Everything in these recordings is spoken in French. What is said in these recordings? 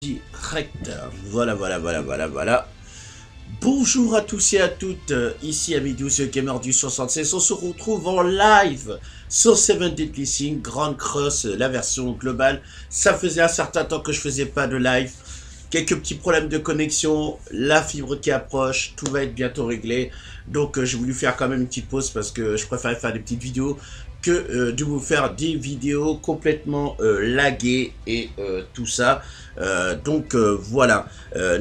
Direct. Voilà. Bonjour à tous et à toutes, ici Amidou, ce gamer du 76. On se retrouve en live sur Seven Deadly Sins, Grand Cross, la version globale. Ça faisait un certain temps que je faisais pas de live. Quelques petits problèmes de connexion, la fibre qui approche, tout va être bientôt réglé. Donc j'ai voulu faire quand même une petite pause parce que je préférais faire des petites vidéos que de vous faire des vidéos complètement laguées et tout ça. Voilà,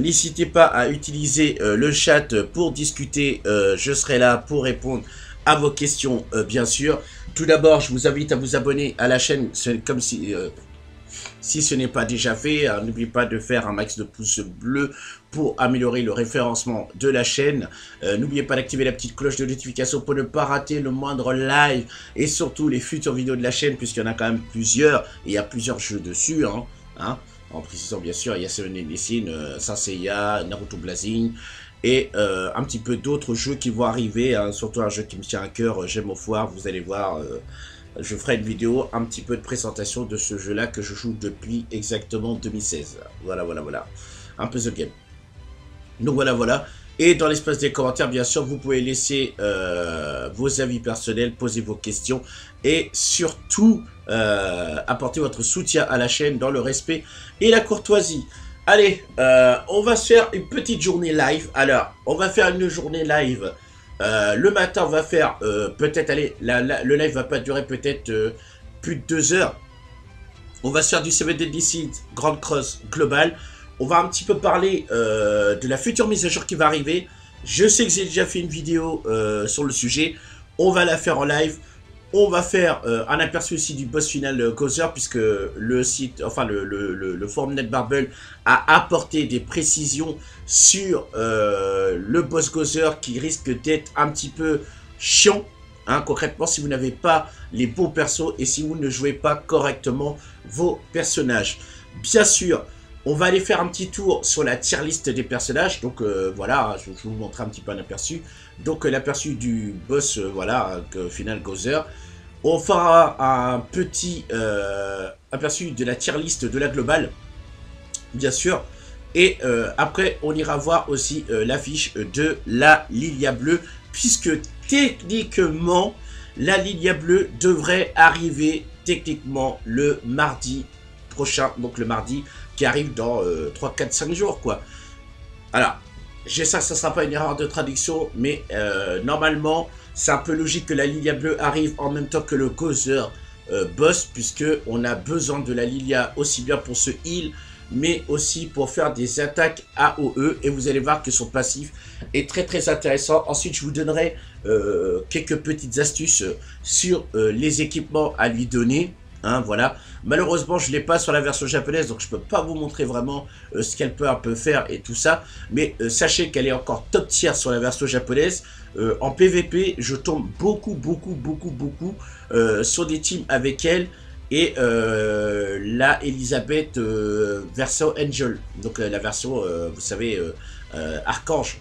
n'hésitez pas à utiliser le chat pour discuter, je serai là pour répondre à vos questions bien sûr. Tout d'abord, je vous invite à vous abonner à la chaîne, c'est comme si ce n'est pas déjà fait. N'oubliez pas de faire un max de pouces bleus pour améliorer le référencement de la chaîne. N'oubliez pas d'activer la petite cloche de notification pour ne pas rater le moindre live et surtout les futures vidéos de la chaîne, puisqu'il y en a quand même plusieurs et il y a plusieurs jeux dessus. En précisant bien sûr, il y a Seven Deadly Sins, Saint Seiya, Naruto Blazing et un petit peu d'autres jeux qui vont arriver, surtout un jeu qui me tient à cœur, Gem of War. Vous allez voir, je ferai une vidéo un petit peu de présentation de ce jeu là que je joue depuis exactement 2016. Voilà, un puzzle game. Donc voilà. Et dans l'espace des commentaires, bien sûr, vous pouvez laisser vos avis personnels, poser vos questions et surtout apporter votre soutien à la chaîne dans le respect et la courtoisie. Allez, on va se faire une petite journée live. Alors, on va faire une journée live. Le matin, on va faire peut-être, allez, le live va pas durer peut-être plus de 2 heures. On va se faire du Seven Deadly Sins Grand Cross global. On va un petit peu parler de la future mise à jour qui va arriver. Je sais que j'ai déjà fait une vidéo sur le sujet. On va la faire en live. On va faire un aperçu aussi du boss final Gozer, puisque le site, enfin le forum NetBarble a apporté des précisions sur le boss Gozer qui risque d'être un petit peu chiant. Concrètement, si vous n'avez pas les bons persos et si vous ne jouez pas correctement vos personnages. Bien sûr, on va aller faire un petit tour sur la tier list des personnages. Donc voilà, je vais vous montrer un petit peu un aperçu. Donc l'aperçu du boss, final Gozer. On fera un petit aperçu de la tier list de la globale, bien sûr. Et après, on ira voir aussi l'affiche de la Lilia bleue, puisque techniquement, la Lilia bleue devrait arriver techniquement le mardi prochain, donc le mardi qui arrive dans 3, 4, 5 jours, quoi. Alors, ça sera pas une erreur de traduction, mais normalement, c'est un peu logique que la Lilia bleue arrive en même temps que le Gozer boss, puisque on a besoin de la Lilia aussi bien pour ce heal, mais aussi pour faire des attaques AOE, et vous allez voir que son passif est très intéressant. Ensuite, je vous donnerai quelques petites astuces sur les équipements à lui donner. Voilà. Malheureusement, je ne l'ai pas sur la version japonaise, donc je ne peux pas vous montrer vraiment ce qu'elle peut un peu faire et tout ça. Mais sachez qu'elle est encore top tier sur la version japonaise. En PVP, je tombe beaucoup sur des teams avec elle. Et la Elisabeth version Angel, donc la version, vous savez, Archange.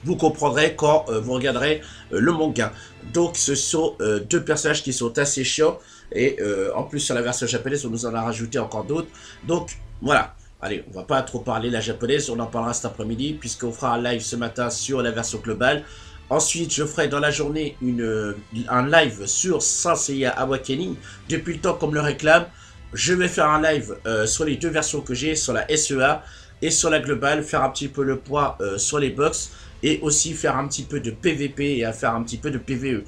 Vous comprendrez quand vous regarderez le manga. Donc ce sont deux personnages qui sont assez chiants. Et en plus sur la version japonaise, on nous en a rajouté encore d'autres. Donc voilà. Allez, on va pas trop parler la japonaise, on en parlera cet après-midi, puisqu'on fera un live ce matin sur la version globale. Ensuite, je ferai dans la journée un live sur Saint Seiya Awakening. Depuis le temps qu'on me le réclame, je vais faire un live sur les deux versions que j'ai, sur la SEA et sur la globale, faire un petit peu le poids sur les box et aussi faire un petit peu de PVP et faire un petit peu de PVE.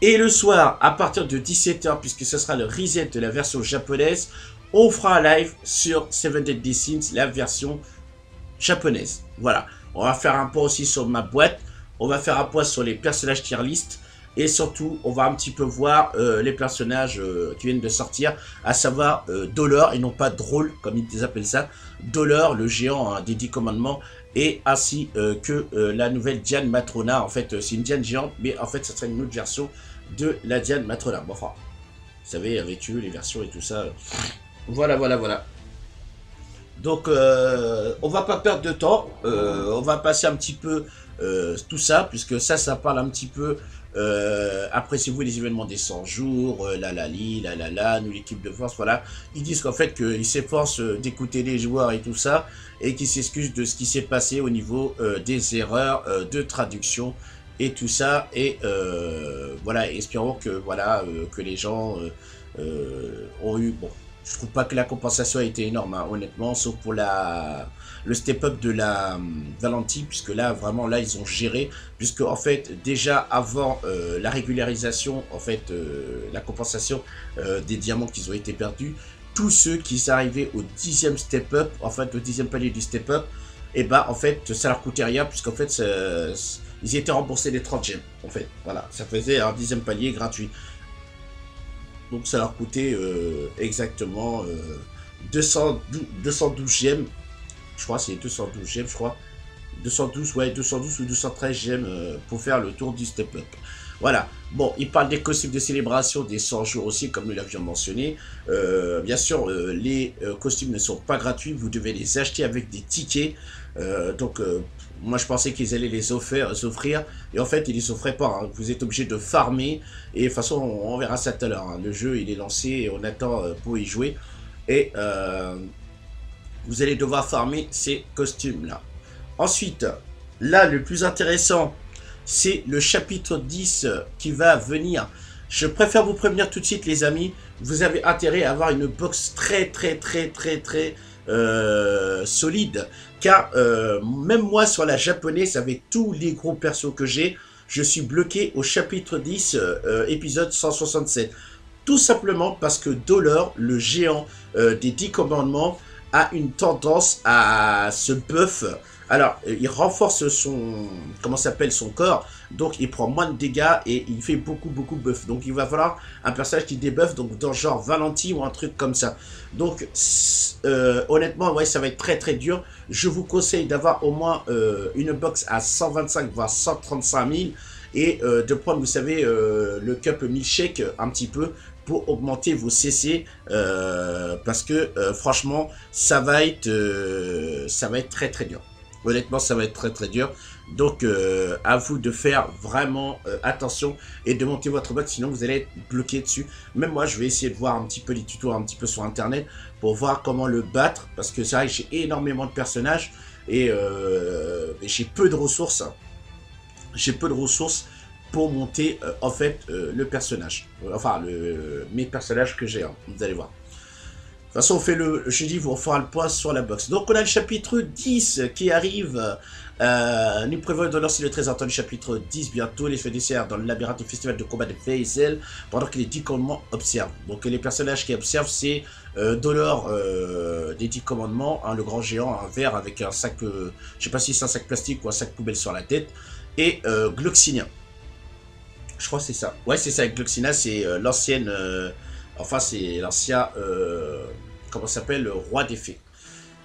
Et le soir, à partir de 17 h, puisque ce sera le reset de la version japonaise, on fera un live sur Seven Deadly Sins, la version japonaise. Voilà, on va faire un point aussi sur ma boîte. On va faire un point sur les personnages tier list. Et surtout, on va un petit peu voir les personnages qui viennent de sortir. À savoir Dolor, et non pas Droll, comme ils appellent ça. Dolor, le géant des 10 commandements. Et ainsi que la nouvelle Diane Matrona. En fait, c'est une Diane géante. Mais en fait, ça serait une autre version de la Diane Matrona. Bon, enfin, vous savez, avec eux, les versions et tout ça. Voilà. Donc, on va pas perdre de temps. On va passer un petit peu tout ça, puisque ça parle un petit peu Appréciez-vous les événements des 100 jours, nous l'équipe de force, voilà. Ils disent qu'en fait qu'ils s'efforcent d'écouter les joueurs et tout ça, et qu'ils s'excusent de ce qui s'est passé au niveau des erreurs de traduction et tout ça, et voilà, espérons que, voilà, que les gens ont eu, bon, je trouve pas que la compensation a été énorme, hein, honnêtement, sauf pour le step-up de la Valenti, puisque là, vraiment, là, ils ont géré, puisque, en fait, déjà avant la régularisation, en fait, la compensation des diamants qui ont été perdus, tous ceux qui sont arrivés au 10e step-up, en fait, au 10e palier du step-up, et ben, en fait, ça leur coûtait rien, puisqu'en fait, ils étaient remboursés des 30 gemmes, en fait, voilà, ça faisait un 10e palier gratuit. Donc ça leur coûtait exactement 212 gemmes. Je crois c'est 212 gemmes, je crois. 212, ouais, 212 ou 213 gemmes pour faire le tour du step-up. Voilà. Bon, il parle des costumes de célébration des 100 jours aussi, comme nous l'avions mentionné. Bien sûr, les costumes ne sont pas gratuits. Vous devez les acheter avec des tickets. Donc, moi, je pensais qu'ils allaient les offrir. Et en fait, ils les offraient pas. Hein. Vous êtes obligé de farmer. Et de toute façon, on verra ça tout à l'heure. Hein. Le jeu, il est lancé et on attend pour y jouer. Et vous allez devoir farmer ces costumes-là. Ensuite, là, le plus intéressant, c'est le chapitre 10 qui va venir. Je préfère vous prévenir tout de suite, les amis. Vous avez intérêt à avoir une box très solide. Car même moi, sur la japonaise, avec tous les gros persos que j'ai, je suis bloqué au chapitre 10, épisode 167. Tout simplement parce que Dolor, le géant des 10 commandements, a une tendance à se buff. Alors, il renforce son, comment s'appelle, son corps, donc il prend moins de dégâts et il fait beaucoup buff. Donc il va falloir un personnage qui débuffe, donc dans genre Valenti ou un truc comme ça. Donc honnêtement, ouais, ça va être très dur. Je vous conseille d'avoir au moins une box à 125 voire 135 000 et de prendre, vous savez, le cup milkshake un petit peu pour augmenter vos CC parce que franchement, ça va être très dur. Honnêtement, ça va être très dur. Donc, à vous de faire vraiment attention et de monter votre box, sinon vous allez être bloqué dessus. Même moi, je vais essayer de voir un petit peu les tutos un petit peu sur Internet pour voir comment le battre. Parce que c'est vrai que j'ai énormément de personnages et j'ai peu de ressources. J'ai peu de ressources pour monter en fait le personnage. Enfin, mes personnages que j'ai, hein, vous allez voir. De toute façon, on fait le jeudi, on fera le point sur la box. Donc, on a le chapitre 10 qui arrive. Nous prévoyons de lancer le très attendu chapitre 10 bientôt. Les faits d'essai dans le labyrinthe du festival de combat de Faisel pendant que les 10 commandements observent. Donc, les personnages qui observent, c'est Dolor des 10 commandements, hein, le grand géant, un vert avec un sac, je sais pas si c'est un sac plastique ou un sac poubelle sur la tête, et Gloxinia. Je crois que c'est ça. Ouais, c'est ça, Gloxinia, c'est l'ancienne. Enfin, c'est l'ancien, comment ça s'appelle, le roi des fées.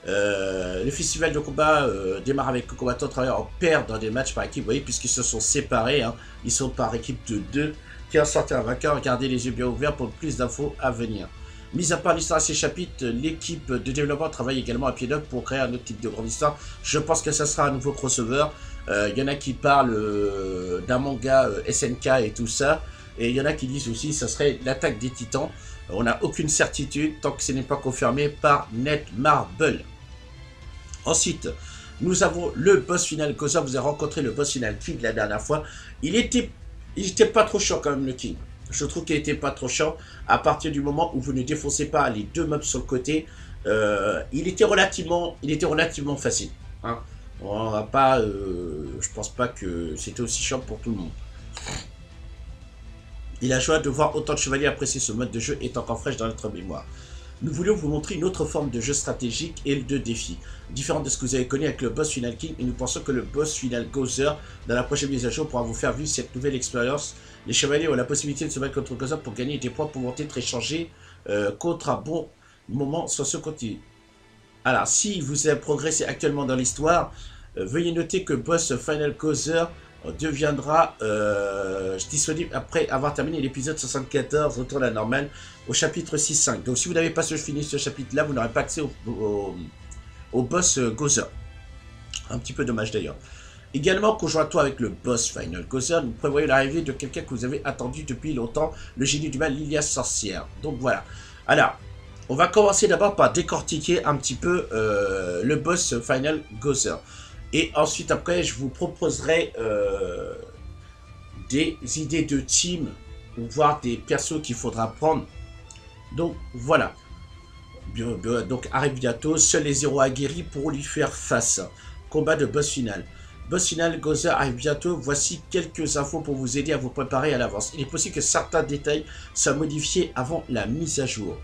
Le festival de combat démarre avec le combattant travaillant en paire dans des matchs par équipe, vous voyez, puisqu'ils se sont séparés, hein, ils sont par équipe de 2, qui en sortent un vainqueur, gardez les yeux bien ouverts pour plus d'infos à venir. Mis à part l'histoire à ces chapitres, l'équipe de développement travaille également à pied d'œuvre pour créer un autre type de grande histoire. Je pense que ça sera un nouveau crossover. Il y en a qui parlent d'un manga SNK et tout ça. Et il y en a qui disent aussi que ça serait l'attaque des titans. On n'a aucune certitude tant que ce n'est pas confirmé par Netmarble. Ensuite, nous avons le boss final. Cosa, vous avez rencontré le boss final King la dernière fois. Il était pas trop chiant quand même, le King. Je trouve qu'il était pas trop chiant. À partir du moment où vous ne défoncez pas les deux mobs sur le côté, il était relativement facile. Hein. On va pas, je pense pas que c'était aussi chiant pour tout le monde. Il a joie de voir autant de chevaliers apprécier ce mode de jeu est encore fraîche dans notre mémoire. Nous voulions vous montrer une autre forme de jeu stratégique et de défi, différente de ce que vous avez connu avec le boss final King, et nous pensons que le boss final Gozer, dans la prochaine mise à jour, pourra vous faire vivre cette nouvelle expérience. Les chevaliers ont la possibilité de se battre contre Gozer pour gagner des points pouvant être échangés contre un bon moment sur ce continu. Alors, si vous avez progressé actuellement dans l'histoire, veuillez noter que boss final Gozer deviendra disponible après avoir terminé l'épisode 74, retour à la normale, au chapitre 6-5. Donc si vous n'avez pas fini ce chapitre-là, vous n'aurez pas accès au boss Gozer. Un petit peu dommage d'ailleurs. Également, conjointement avec le boss Final Gozer, nous prévoyons l'arrivée de quelqu'un que vous avez attendu depuis longtemps, le génie du mal, Lilia Sorcière. Donc voilà. Alors, on va commencer d'abord par décortiquer un petit peu le boss Final Gozer. Et ensuite, après, je vous proposerai des idées de team, ou voir des persos qu'il faudra prendre. Donc voilà. Donc arrive bientôt, seuls les héros aguerris pourront lui faire face. Combat de boss final. Boss final, Gozer arrive bientôt. Voici quelques infos pour vous aider à vous préparer à l'avance. Il est possible que certains détails soient modifiés avant la mise à jour.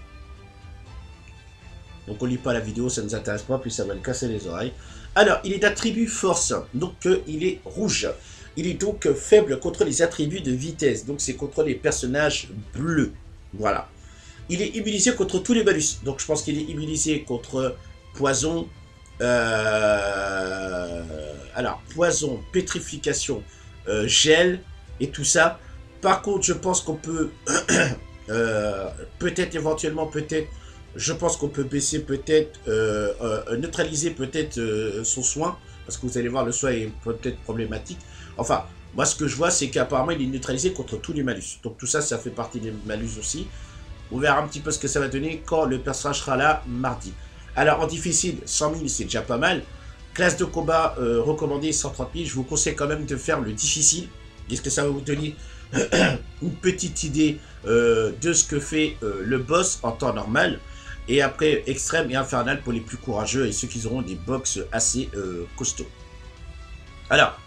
Donc on lit pas la vidéo, ça ne nous intéresse pas, puis ça va le casser les oreilles. Alors, il est d'attribut force, donc il est rouge. Il est donc faible contre les attributs de vitesse, donc c'est contre les personnages bleus. Voilà. Il est immunisé contre tous les malus, donc je pense qu'il est immunisé contre poison, alors, poison, pétrification, gel et tout ça. Par contre, je pense qu'on peut, peut-être éventuellement, je pense qu'on peut baisser peut-être, neutraliser peut-être son soin. Parce que vous allez voir, le soin est peut-être problématique. Enfin, moi ce que je vois, c'est qu'apparemment il est neutralisé contre tous les malus. Donc tout ça, ça fait partie des malus aussi. On verra un petit peu ce que ça va donner quand le personnage sera là mardi. Alors en difficile, 100 000 c'est déjà pas mal. Classe de combat recommandée 130 000. Je vous conseille quand même de faire le difficile. Est-ce que ça va vous donner une petite idée de ce que fait le boss en temps normal. Et après extrême et infernal pour les plus courageux et ceux qui auront des box assez costauds. Alors,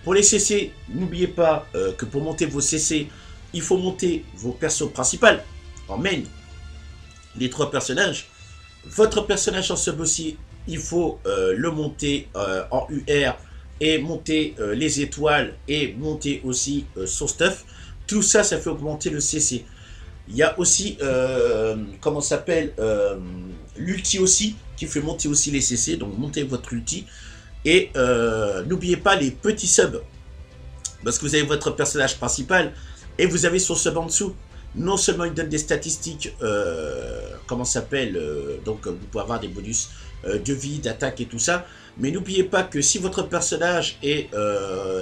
pour les CC, n'oubliez pas que pour monter vos CC, il faut monter vos persos principaux en main. Les 3 personnages. Votre personnage en sub aussi, il faut le monter en UR et monter les étoiles et monter aussi son stuff. Tout ça, ça fait augmenter le CC. Il y a aussi, comment ça s'appelle, l'ulti aussi, qui fait monter aussi les CC, donc montez votre ulti. Et n'oubliez pas les petits subs, parce que vous avez votre personnage principal, et vous avez son sub en dessous. Non seulement il donne des statistiques, comment ça s'appelle, donc vous pouvez avoir des bonus de vie, d'attaque et tout ça, mais n'oubliez pas que si votre personnage est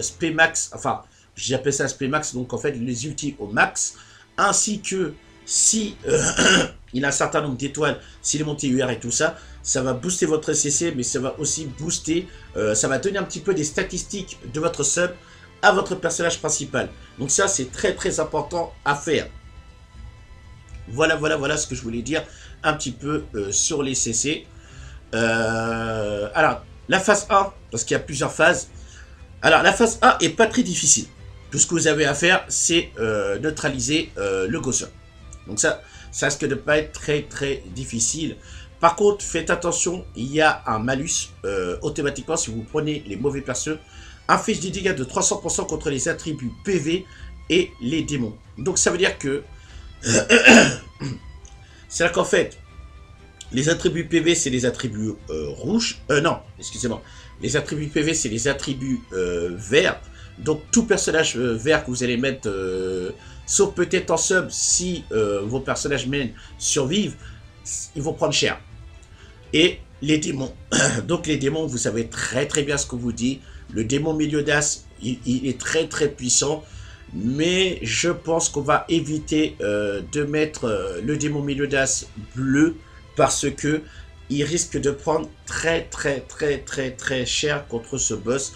SP max, enfin, j'appelle ça SP max, donc en fait les ultis au max, ainsi que si il a un certain nombre d'étoiles, s'il est monté UR et tout ça, ça va booster votre CC, mais ça va aussi booster, ça va donner un petit peu des statistiques de votre sub à votre personnage principal. Donc ça, c'est très très important à faire. Voilà ce que je voulais dire un petit peu sur les CC. Alors, la phase 1, parce qu'il y a plusieurs phases. Alors, la phase 1 est pas très difficile. Tout ce que vous avez à faire, c'est neutraliser le Gozer. Donc ça risque de ne pas être très très difficile. Par contre, faites attention, il y a un malus automatiquement si vous prenez les mauvais persos. Inflige des dégâts de 300% contre les attributs PV et les démons. Donc ça veut dire que c'est là qu'en fait, les attributs PV, c'est les attributs rouges. Non, excusez-moi. Les attributs PV, c'est les attributs verts. Donc, tout personnage vert que vous allez mettre, sauf peut-être en sub, si vos personnages main survivent, ils vont prendre cher. Et les démons. Donc, les démons, vous savez très très bien ce que vous dit. Le démon Meliodas, il est très très puissant. Mais je pense qu'on va éviter de mettre le démon Meliodas bleu parce que il risque de prendre très cher contre ce boss.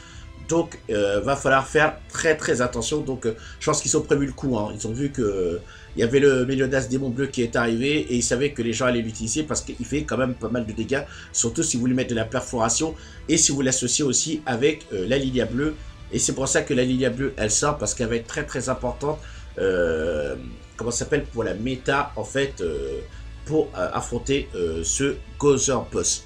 Donc va falloir faire très attention. Donc je pense qu'ils ont prévu le coup. Hein. Ils ont vu que il y avait le Meliodas démon bleu qui est arrivé et ils savaient que les gens allaient l'utiliser parce qu'il fait quand même pas mal de dégâts. Surtout si vous voulez mettre de la perforation et si vous l'associez aussi avec la Lilia bleue. Et c'est pour ça que la Lilia bleue, elle sort, parce qu'elle va être très importante, comment ça s'appelle, pour la méta, en fait, pour affronter ce Gozer boss.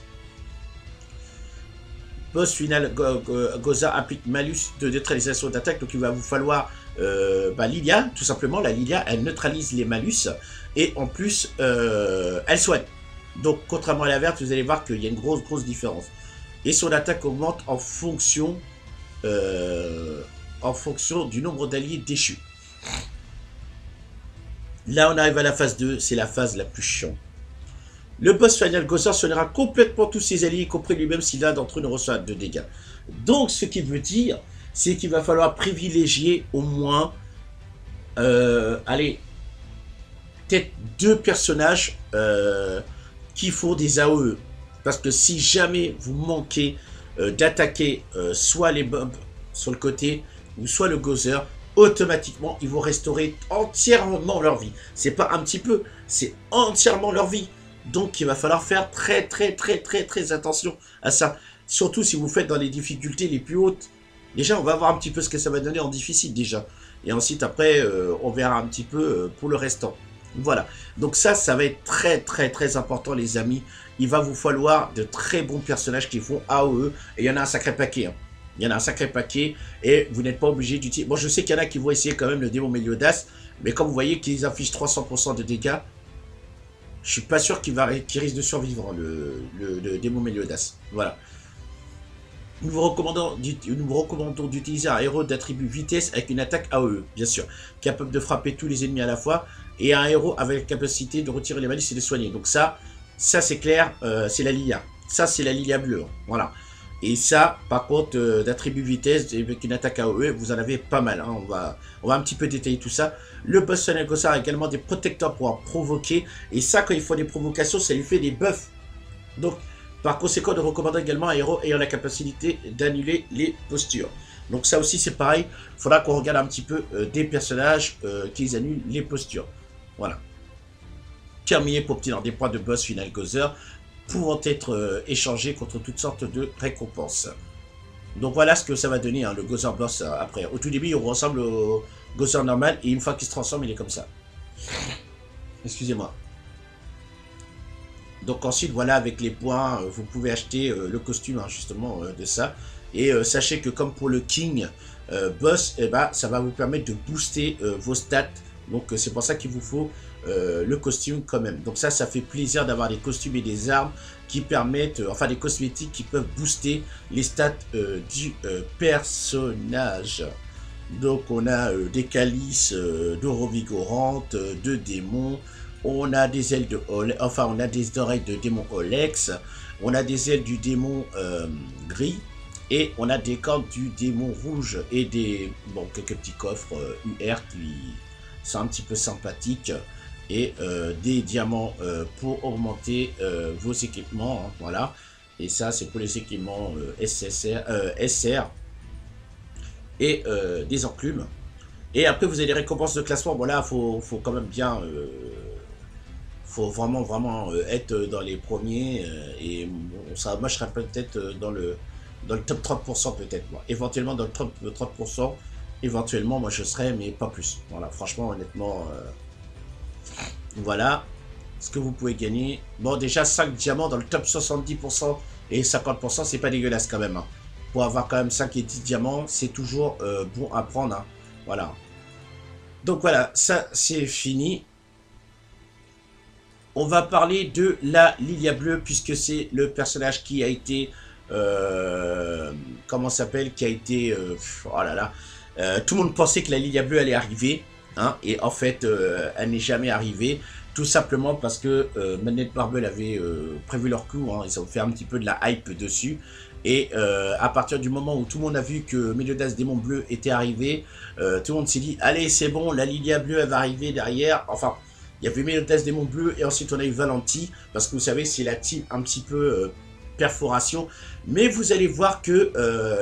Boss final, Gozer applique malus de neutralisation d'attaque, donc il va vous falloir Lilia, tout simplement. La Lilia, elle neutralise les malus, et en plus, elle soigne. Donc, contrairement à la verte, vous allez voir qu'il y a une grosse différence. Et son attaque augmente en fonction du nombre d'alliés déchus. Là, on arrive à la phase 2, c'est la phase la plus chiante. Le boss final Gozer soignera complètement tous ses alliés, y compris lui-même si l'un d'entre eux ne reçoit de dégâts. Donc, ce qui veut dire c'est qu'il va falloir privilégier au moins, allez, peut-être 2 personnages qui font des AOE. Parce que si jamais vous manquez d'attaquer soit les mobs sur le côté, ou soit le Gozer, automatiquement, ils vont restaurer entièrement leur vie. C'est pas un petit peu, c'est entièrement leur vie. Donc, il va falloir faire très attention à ça. Surtout si vous faites dans les difficultés les plus hautes. Déjà, on va voir un petit peu ce que ça va donner en difficile déjà. Et ensuite, après, on verra un petit peu pour le restant. Voilà. Donc ça va être très important, les amis. Il va vous falloir de très bons personnages qui font AOE. Et il y en a un sacré paquet. Hein. Il y en a un sacré paquet. Et vous n'êtes pas obligé d'utiliser... Bon, je sais qu'il y en a qui vont essayer quand même le démon Meliodas. Mais comme vous voyez qu'ils affichent 300% de dégâts, je suis pas sûr qu'il risque de survivre, hein, le démon Meliodas. Voilà. Nous vous recommandons d'utiliser un héros d'attribut vitesse avec une attaque AOE, bien sûr, capable de frapper tous les ennemis à la fois, et un héros avec la capacité de retirer les malus et de soigner. Donc ça c'est clair, c'est la Lilia. Ça, c'est la Lilia bleue, hein. Voilà. Et ça, par contre, d'attribut vitesse avec une attaque AOE, vous en avez pas mal. Hein. On va un petit peu détailler tout ça. Le boss Final Gossar a également des protecteurs pour en provoquer. Et ça, quand il faut des provocations, ça lui fait des buffs. Donc, par conséquent, nous recommandons également un héros ayant la capacité d'annuler les postures. Donc ça aussi, c'est pareil. Il faudra qu'on regarde un petit peu des personnages qui annulent les postures. Voilà. Terminé pour obtenir des points de boss Final Gozer, pouvant être échangés contre toutes sortes de récompenses. Donc voilà ce que ça va donner, hein, le Gozer boss après. Au tout début, il ressemble au Gozer normal, et une fois qu'il se transforme, il est comme ça. Excusez-moi. Donc ensuite, voilà, avec les points, vous pouvez acheter le costume, hein, justement, de ça. Et sachez que comme pour le King Boss, eh ben, ça va vous permettre de booster vos stats. Donc c'est pour ça qu'il vous faut le costume quand même. Donc ça fait plaisir d'avoir des costumes et des armes qui permettent, enfin des cosmétiques qui peuvent booster les stats du personnage. Donc on a des calices d'eau revigorante, de démons. On a des ailes de enfin on a des oreilles de démon Olex, on a des ailes du démon gris, et on a des cornes du démon rouge et des quelques petits coffres UR qui sont un petit peu sympathiques, et des diamants pour augmenter vos équipements, hein, voilà. Et ça c'est pour les équipements SR et des enclumes. Et après vous avez les récompenses de classement. Bon là faut quand même bien faut vraiment être dans les premiers, et ça, moi je serais peut-être dans le top 30% peut-être, éventuellement dans le top 30%, éventuellement moi je serais, mais pas plus. Voilà, franchement honnêtement, voilà ce que vous pouvez gagner. Bon, déjà 5 diamants dans le top 70% et 50%, c'est pas dégueulasse quand même, hein. Pour avoir quand même 5 et 10 diamants, c'est toujours bon à prendre, hein. Voilà. Donc voilà, ça c'est fini. On va parler de la Lilia bleue, puisque c'est le personnage qui a été... comment s'appelle, qui a été... oh là là. Tout le monde pensait que la Lilia bleue allait arriver. Hein, et en fait, elle n'est jamais arrivée. Tout simplement parce que Manette Marble avait prévu leur coup. Hein, ils ont fait un petit peu de la hype dessus. Et à partir du moment où tout le monde a vu que Meliodas Démon Bleu était arrivé, tout le monde s'est dit, allez c'est bon, la Lilia bleue elle va arriver derrière. Enfin... Il y avait Meliodas Démon Bleu, et ensuite on a eu Valenti, parce que vous savez, c'est la team un petit peu perforation. Mais vous allez voir que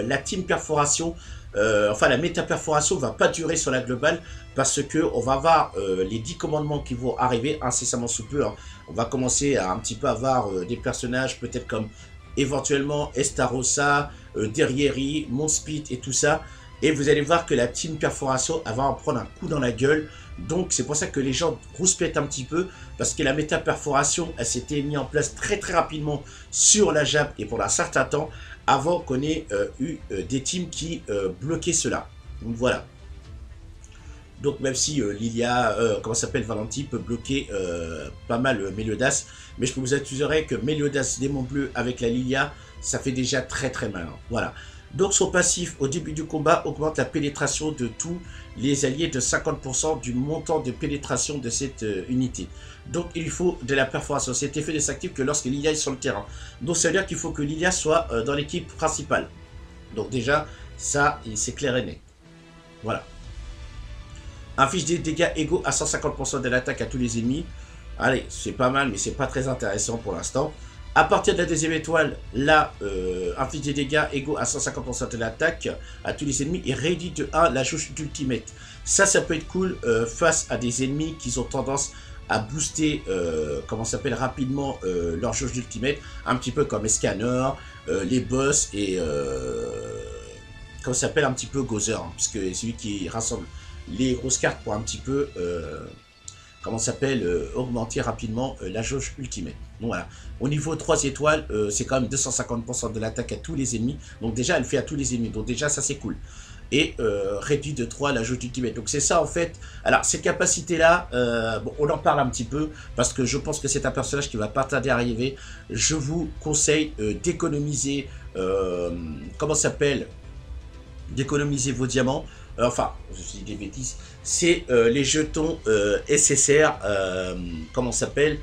la team perforation, enfin la méta perforation va pas durer sur la globale, parce que on va avoir les 10 commandements qui vont arriver incessamment sous peu. Hein. On va commencer à un petit peu avoir des personnages, peut-être comme éventuellement Estarossa, Derrieri, Monspit et tout ça. Et vous allez voir que la team perforation, elle va en prendre un coup dans la gueule. Donc c'est pour ça que les gens rouspètent un petit peu, parce que la méta perforation, elle s'était mise en place très rapidement sur la Jap et pour un certain temps, avant qu'on ait eu des teams qui bloquaient cela. Donc voilà. Donc même si Lilia, comment s'appelle, Valenti peut bloquer pas mal Meliodas, mais je peux vous assurer que Meliodas Démon Bleu avec la Lilia, ça fait déjà très mal. Hein. Voilà. Donc son passif au début du combat augmente la pénétration de tous les alliés de 50% du montant de pénétration de cette unité. Donc il lui faut de la perforation. Cet effet ne s'active que lorsque Lilia est sur le terrain. Donc ça veut dire qu'il faut que Lilia soit dans l'équipe principale. Donc déjà, Ça, c'est clair et net. Voilà. Inflige des dégâts égaux à 150% de l'attaque à tous les ennemis. Allez, c'est pas mal, mais c'est pas très intéressant pour l'instant. À partir de la deuxième étoile, là, inflige des dégâts égaux à 150% de l'attaque à tous les ennemis et réduit de 1 la jauge d'ultimate. Ça peut être cool face à des ennemis qui ont tendance à booster, comment ça s'appelle, rapidement leur jauge d'ultimate. Un petit peu comme Escanor, les boss et comment ça s'appelle, un petit peu Gozer, hein, puisque c'est lui qui rassemble les grosses cartes pour un petit peu, comment ça s'appelle, augmenter rapidement la jauge ultimate. Donc voilà. Au niveau 3 étoiles, c'est quand même 250% de l'attaque à tous les ennemis. Donc déjà, elle fait à tous les ennemis. Donc déjà, ça c'est cool. Et réduit de 3 la jauge ultimate. Donc c'est ça en fait. Alors ces capacités-là, bon, on en parle un petit peu parce que je pense que c'est un personnage qui va pas tarder à arriver. Je vous conseille d'économiser, comment ça s'appelle, d'économiser vos diamants. Enfin, je dis des bêtises, c'est les jetons SSR, comment ça s'appelle,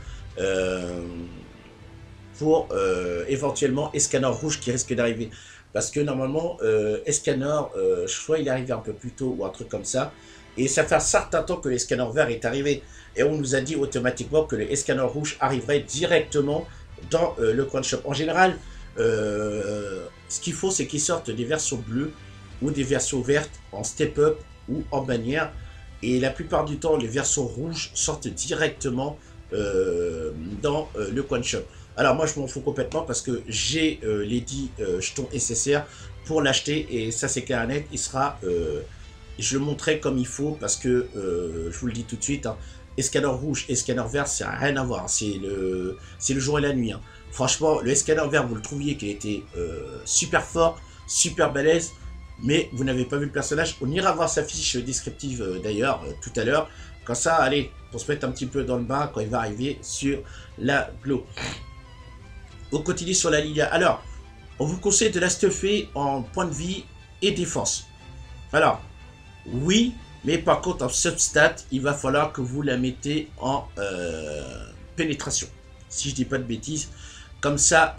pour éventuellement Escanor rouge qui risque d'arriver. Parce que normalement, Escanor, je crois il est arrivé un peu plus tôt ou un truc comme ça. Et ça fait un certain temps que l'Escanor vert est arrivé. Et on nous a dit automatiquement que le Escanor rouge arriverait directement dans le coin shop. En général, ce qu'il faut, c'est qu'ils sortent des versions bleues ou des versions vertes en step-up ou en bannière. Et la plupart du temps, les versions rouges sortent directement dans le coin shop. Alors moi, je m'en fous complètement parce que j'ai les 10 jetons SSR pour l'acheter. Et ça, c'est clair et net. Il sera... je le montrerai comme il faut parce que, je vous le dis tout de suite, hein, Escanor rouge et Escanor vert, ça n'a rien à voir. C'est le jour et la nuit. Hein. Franchement, le Escanor vert, vous le trouviez qu'il était super fort, super balèze. Mais vous n'avez pas vu le personnage. On ira voir sa fiche descriptive d'ailleurs tout à l'heure. Comme ça, allez, pour se mettre un petit peu dans le bain quand il va arriver sur la glow. On continue sur la Lilia. Alors, on vous conseille de la stuffer en point de vie et défense. Alors, oui, mais par contre en substat, il va falloir que vous la mettez en pénétration. Si je dis pas de bêtises. Comme ça,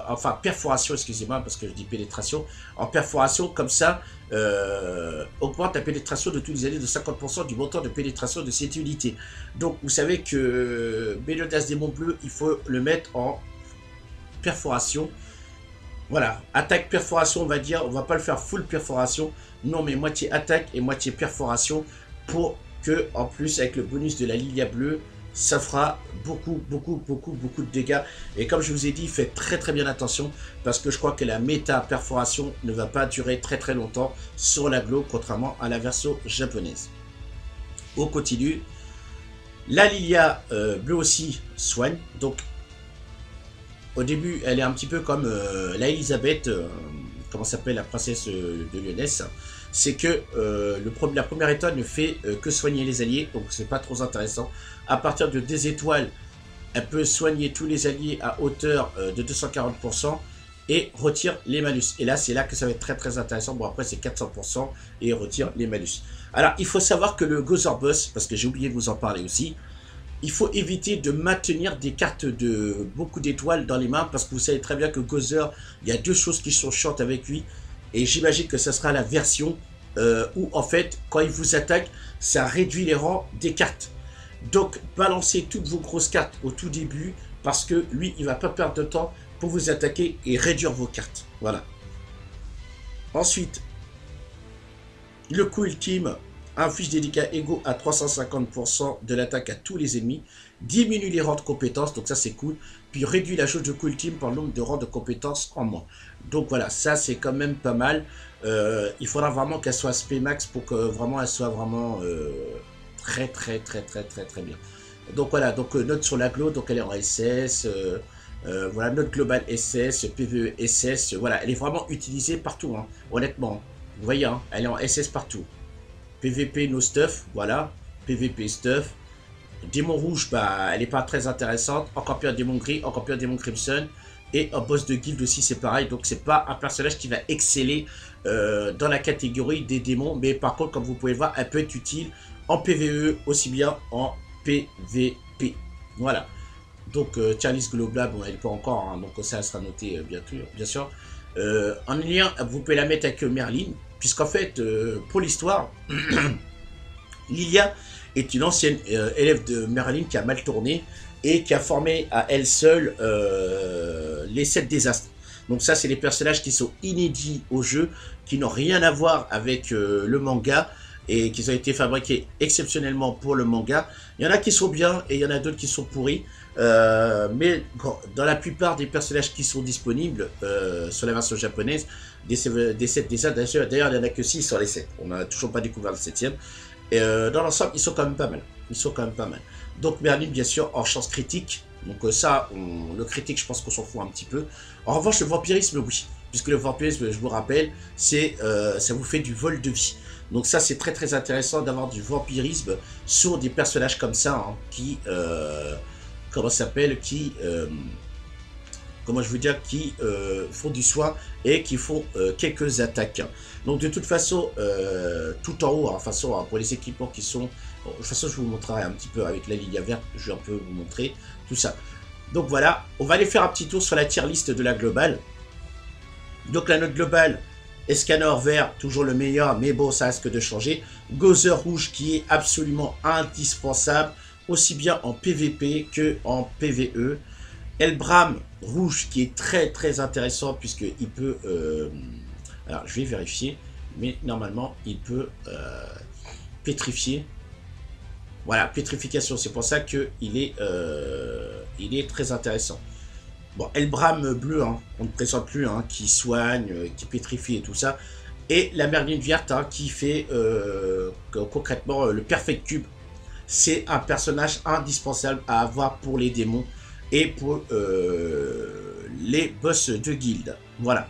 enfin perforation, excusez-moi parce que je dis pénétration, en perforation comme ça augmente la pénétration de tous les alliés de 50% du montant de pénétration de cette unité. Donc vous savez que Méliodas Démon Bleu, il faut le mettre en perforation. Voilà, attaque perforation, on va dire, on va pas le faire full perforation, non mais moitié attaque et moitié perforation pour que en plus avec le bonus de la Lilia bleue, ça fera beaucoup de dégâts. Et comme je vous ai dit, faites très bien attention parce que je crois que la méta perforation ne va pas durer très longtemps sur la glow, contrairement à la version japonaise. On continue. La Lilia bleue aussi soigne. Donc au début, elle est un petit peu comme la Elisabeth, comment s'appelle la princesse de Lyonesse. C'est que la première étoile ne fait que soigner les alliés, donc c'est pas trop intéressant. À partir de 2 étoiles, elle peut soigner tous les alliés à hauteur de 240% et retire les malus. Et là, c'est là que ça va être très intéressant. Bon, après, c'est 400% et retire les malus. Alors, il faut savoir que le Gozer Boss, parce que j'ai oublié de vous en parler aussi, il faut éviter de maintenir des cartes de beaucoup d'étoiles dans les mains parce que vous savez très bien que Gozer, il y a 2 choses qui sont chiantes avec lui. Et j'imagine que ça sera la version où en fait, quand il vous attaque, ça réduit les rangs des cartes. Donc, balancez toutes vos grosses cartes au tout début parce que lui, il va pas perdre de temps pour vous attaquer et réduire vos cartes. Voilà. Ensuite, le coup ultime inflige des dégâts égaux à 350% de l'attaque à tous les ennemis, diminue les rangs de compétences, donc ça c'est cool, puis réduit la jauge de coup ultime par le nombre de rangs de compétences en moins. Donc voilà, ça c'est quand même pas mal. Il faudra vraiment qu'elle soit SP max pour que vraiment elle soit vraiment très bien. Donc voilà, donc note sur la glow, donc elle est en SS, voilà, note globale SS, PVE SS, voilà, elle est vraiment utilisée partout, hein, honnêtement. Vous voyez, hein, elle est en SS partout. PVP no stuff, voilà, PVP stuff. Démon rouge, bah, elle n'est pas très intéressante. Encore pire démon gris, encore pire démon crimson. Et un boss de guild aussi, c'est pareil. Donc, c'est pas un personnage qui va exceller dans la catégorie des démons. Mais par contre, comme vous pouvez le voir, elle peut être utile en PVE aussi bien en PVP. Voilà. Donc, Charlize Global, bon, elle n'est pas encore, hein, donc ça, elle sera notée bien sûr. En lien, vous pouvez la mettre avec Merlin, puisqu'en fait, pour l'histoire, Lilia est une ancienne élève de Merlin qui a mal tourné et qui a formé à elle seule les 7 désastres. Donc ça, c'est les personnages qui sont inédits au jeu, qui n'ont rien à voir avec le manga et qui ont été fabriqués exceptionnellement pour le manga. Il y en a qui sont bien et il y en a d'autres qui sont pourris. Mais dans la plupart des personnages qui sont disponibles sur la version japonaise, des 7 désastres, d'ailleurs il n'y en a que 6 sur les 7. On n'a toujours pas découvert le 7ème. Et dans l'ensemble, ils sont quand même pas mal. Ils sont quand même pas mal. Donc Merlin, bien sûr, en chance critique. Donc ça, le critique, je pense qu'on s'en fout un petit peu. En revanche, le vampirisme, oui. Puisque le vampirisme, je vous rappelle, c'est ça vous fait du vol de vie. Donc ça, c'est très très intéressant d'avoir du vampirisme sur des personnages comme ça, hein, qui, comment ça s'appelle, qui, comment je veux dire, qui font du soin et qui font quelques attaques. Donc de toute façon, tout en haut, hein, de toute façon, hein, pour les équipements qui sont... Bon, de toute façon, je vous montrerai un petit peu avec la Liga verte, je vais un peu vous montrer tout ça. Donc voilà, on va aller faire un petit tour sur la tier list de la globale. Donc la note globale, Escanor vert, toujours le meilleur, mais bon, ça risque de changer. Gozer rouge qui est absolument indispensable, aussi bien en PVP que en PVE. Elbram rouge qui est très très intéressant puisqu'il peut... alors je vais vérifier, mais normalement il peut pétrifier. Voilà, pétrification, c'est pour ça qu'il est, il est très intéressant. Bon, Elbram bleu, hein, on ne présente plus, hein, qui soigne, qui pétrifie et tout ça. Et la Merlin verte, hein, qui fait concrètement le Perfect Cube. C'est un personnage indispensable à avoir pour les démons et pour les boss de guilde. Voilà.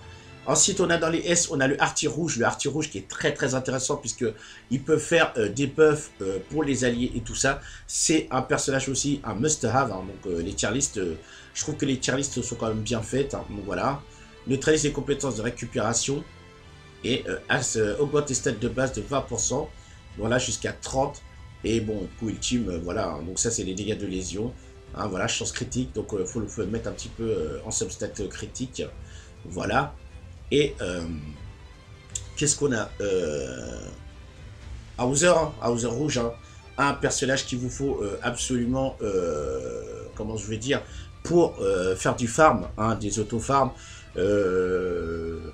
Ensuite, on a dans les S, on a le Artie rouge. Le Artie rouge qui est très très intéressant puisqu'il peut faire des buffs pour les alliés et tout ça. C'est un personnage aussi, un must-have. Hein, donc les tier lists, je trouve que les tier lists sont quand même bien faites. Hein, donc voilà. Neutralise les compétences de récupération. Et augmente les stats de base de 20%. Voilà, jusqu'à 30. Et bon, coup ultime, voilà. Hein, donc ça, c'est les dégâts de lésion. Hein, voilà, chance critique. Donc il faut le mettre un petit peu en substat critique. Voilà. Et qu'est-ce qu'on a Hauser, hein, Hauser rouge, hein, un personnage qu'il vous faut absolument, comment je vais dire, pour faire du farm, hein, des auto-farms,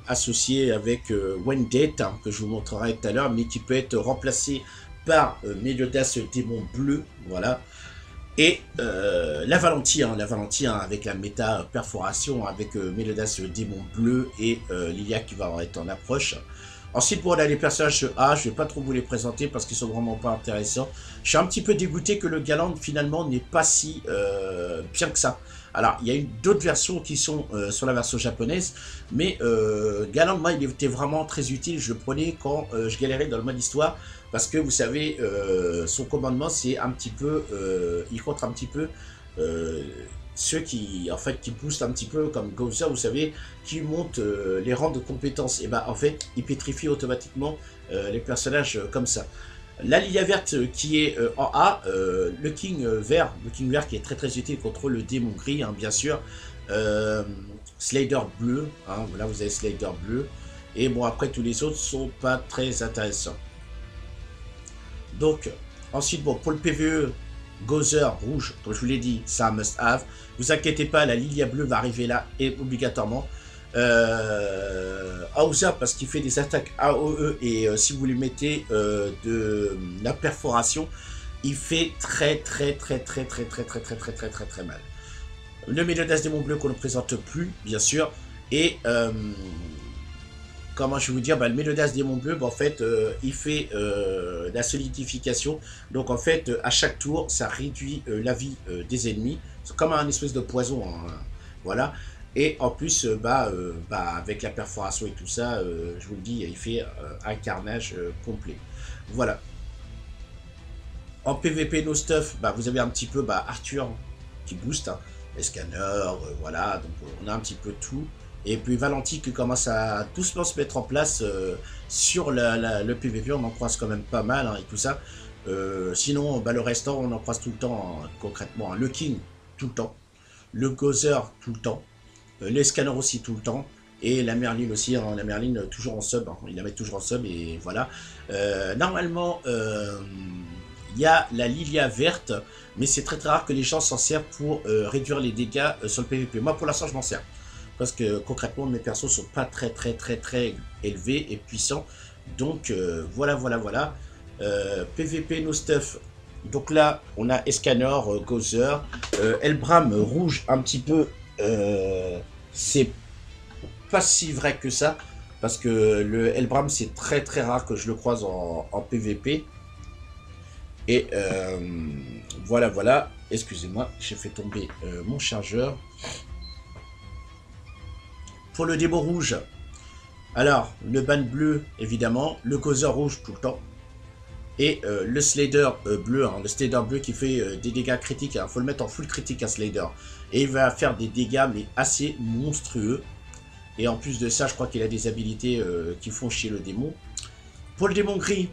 associé avec Wendet, hein, que je vous montrerai tout à l'heure, mais qui peut être remplacé par Meliodas démon bleu, voilà. Et la Valentie, hein, avec la méta perforation, avec Meliodas démon bleu et Lilia qui va être en approche. Ensuite, pour les personnages A, je vais pas trop vous les présenter parce qu'ils sont vraiment pas intéressants. Je suis un petit peu dégoûté que le Galand finalement n'est pas si bien que ça. Alors, il y a d'autres versions qui sont sur la version japonaise, mais Galand, moi, il était vraiment très utile. Je le prenais quand je galérais dans le mode histoire, parce que vous savez, son commandement, c'est un petit peu, il contre un petit peu ceux qui, en fait, qui boostent un petit peu, comme Gozer, vous savez, qui montent les rangs de compétences. Et bah, en fait, il pétrifie automatiquement les personnages comme ça. La Lilia verte qui est en A, le King vert qui est très très utile contre le démon gris, hein, bien sûr. Slider bleu, hein, voilà, vous avez Slider bleu. Et bon, après, tous les autres sont pas très intéressants. Donc, ensuite, bon, pour le PVE, Gozer rouge, comme je vous l'ai dit, c'est un must-have. Vous inquiétez pas, la Lilia bleue va arriver là, et obligatoirement. Hauser parce qu'il fait des attaques AOE et si vous lui mettez de la perforation, il fait très mal. Le Meliodas démon bleu qu'on ne présente plus, bien sûr, et comment je vais vous dire, bah, le Meliodas démon bleu, bah, en fait, il fait la solidification. Donc en fait, à chaque tour, ça réduit la vie des ennemis. C'est comme un espèce de poison, hein, voilà. Et en plus, avec la perforation et tout ça, je vous le dis, il fait un carnage complet. Voilà. En PVP no stuff, bah, vous avez un petit peu Arthur qui booste, hein, les scanners, voilà, donc on a un petit peu tout. Et puis Valentie qui commence à doucement se mettre en place sur le PVP, on en croise quand même pas mal, hein, et tout ça. Sinon, le restant, on en croise tout le temps, hein, concrètement. Hein. Le King, tout le temps. Le Gozer, tout le temps. Les scanners aussi tout le temps. Et la Merline aussi, hein, la Merline toujours en sub, hein, ils la mettent toujours en sub et voilà. Normalement, il y a la Lilia verte, mais c'est très rare que les gens s'en servent pour réduire les dégâts sur le PVP. Moi pour l'instant je m'en sers. Parce que concrètement mes persos sont pas très élevés et puissants. Donc voilà. PVP no stuff. Donc là on a Escanor, Gozer, Elbram rouge un petit peu. C'est pas si vrai que ça. Parce que le Elbram c'est très rare que je le croise en PVP. Et voilà. Excusez-moi, j'ai fait tomber mon chargeur. Pour le démon rouge, alors le ban bleu évidemment, le causeur rouge tout le temps. Et le Slader bleu, hein, le Slader bleu qui fait des dégâts critiques. Il faut le mettre en full critique à Slader. Et il va faire des dégâts mais assez monstrueux. Et en plus de ça, je crois qu'il a des habilités qui font chier le démon. Pour le démon gris,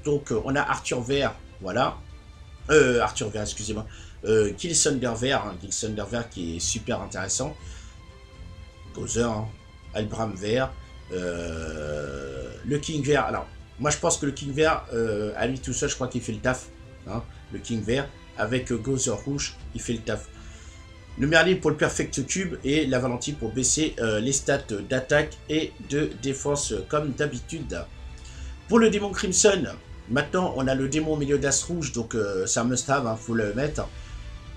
donc on a Arthur vert, voilà. Arthur vert, excusez-moi. Killsunder vert, hein, Killsunder vert qui est super intéressant. Gozer, hein, Albram vert. Le King vert, alors moi je pense que le King vert, à lui tout seul, je crois qu'il fait le taf. Hein, le King vert, avec Gozer rouge, il fait le taf. Le Merlin pour le Perfect Cube et la Valentine pour baisser les stats d'attaque et de défense comme d'habitude. Pour le démon Crimson, maintenant on a le démon Meliodas rouge, donc c'est un must-have, hein, faut le mettre.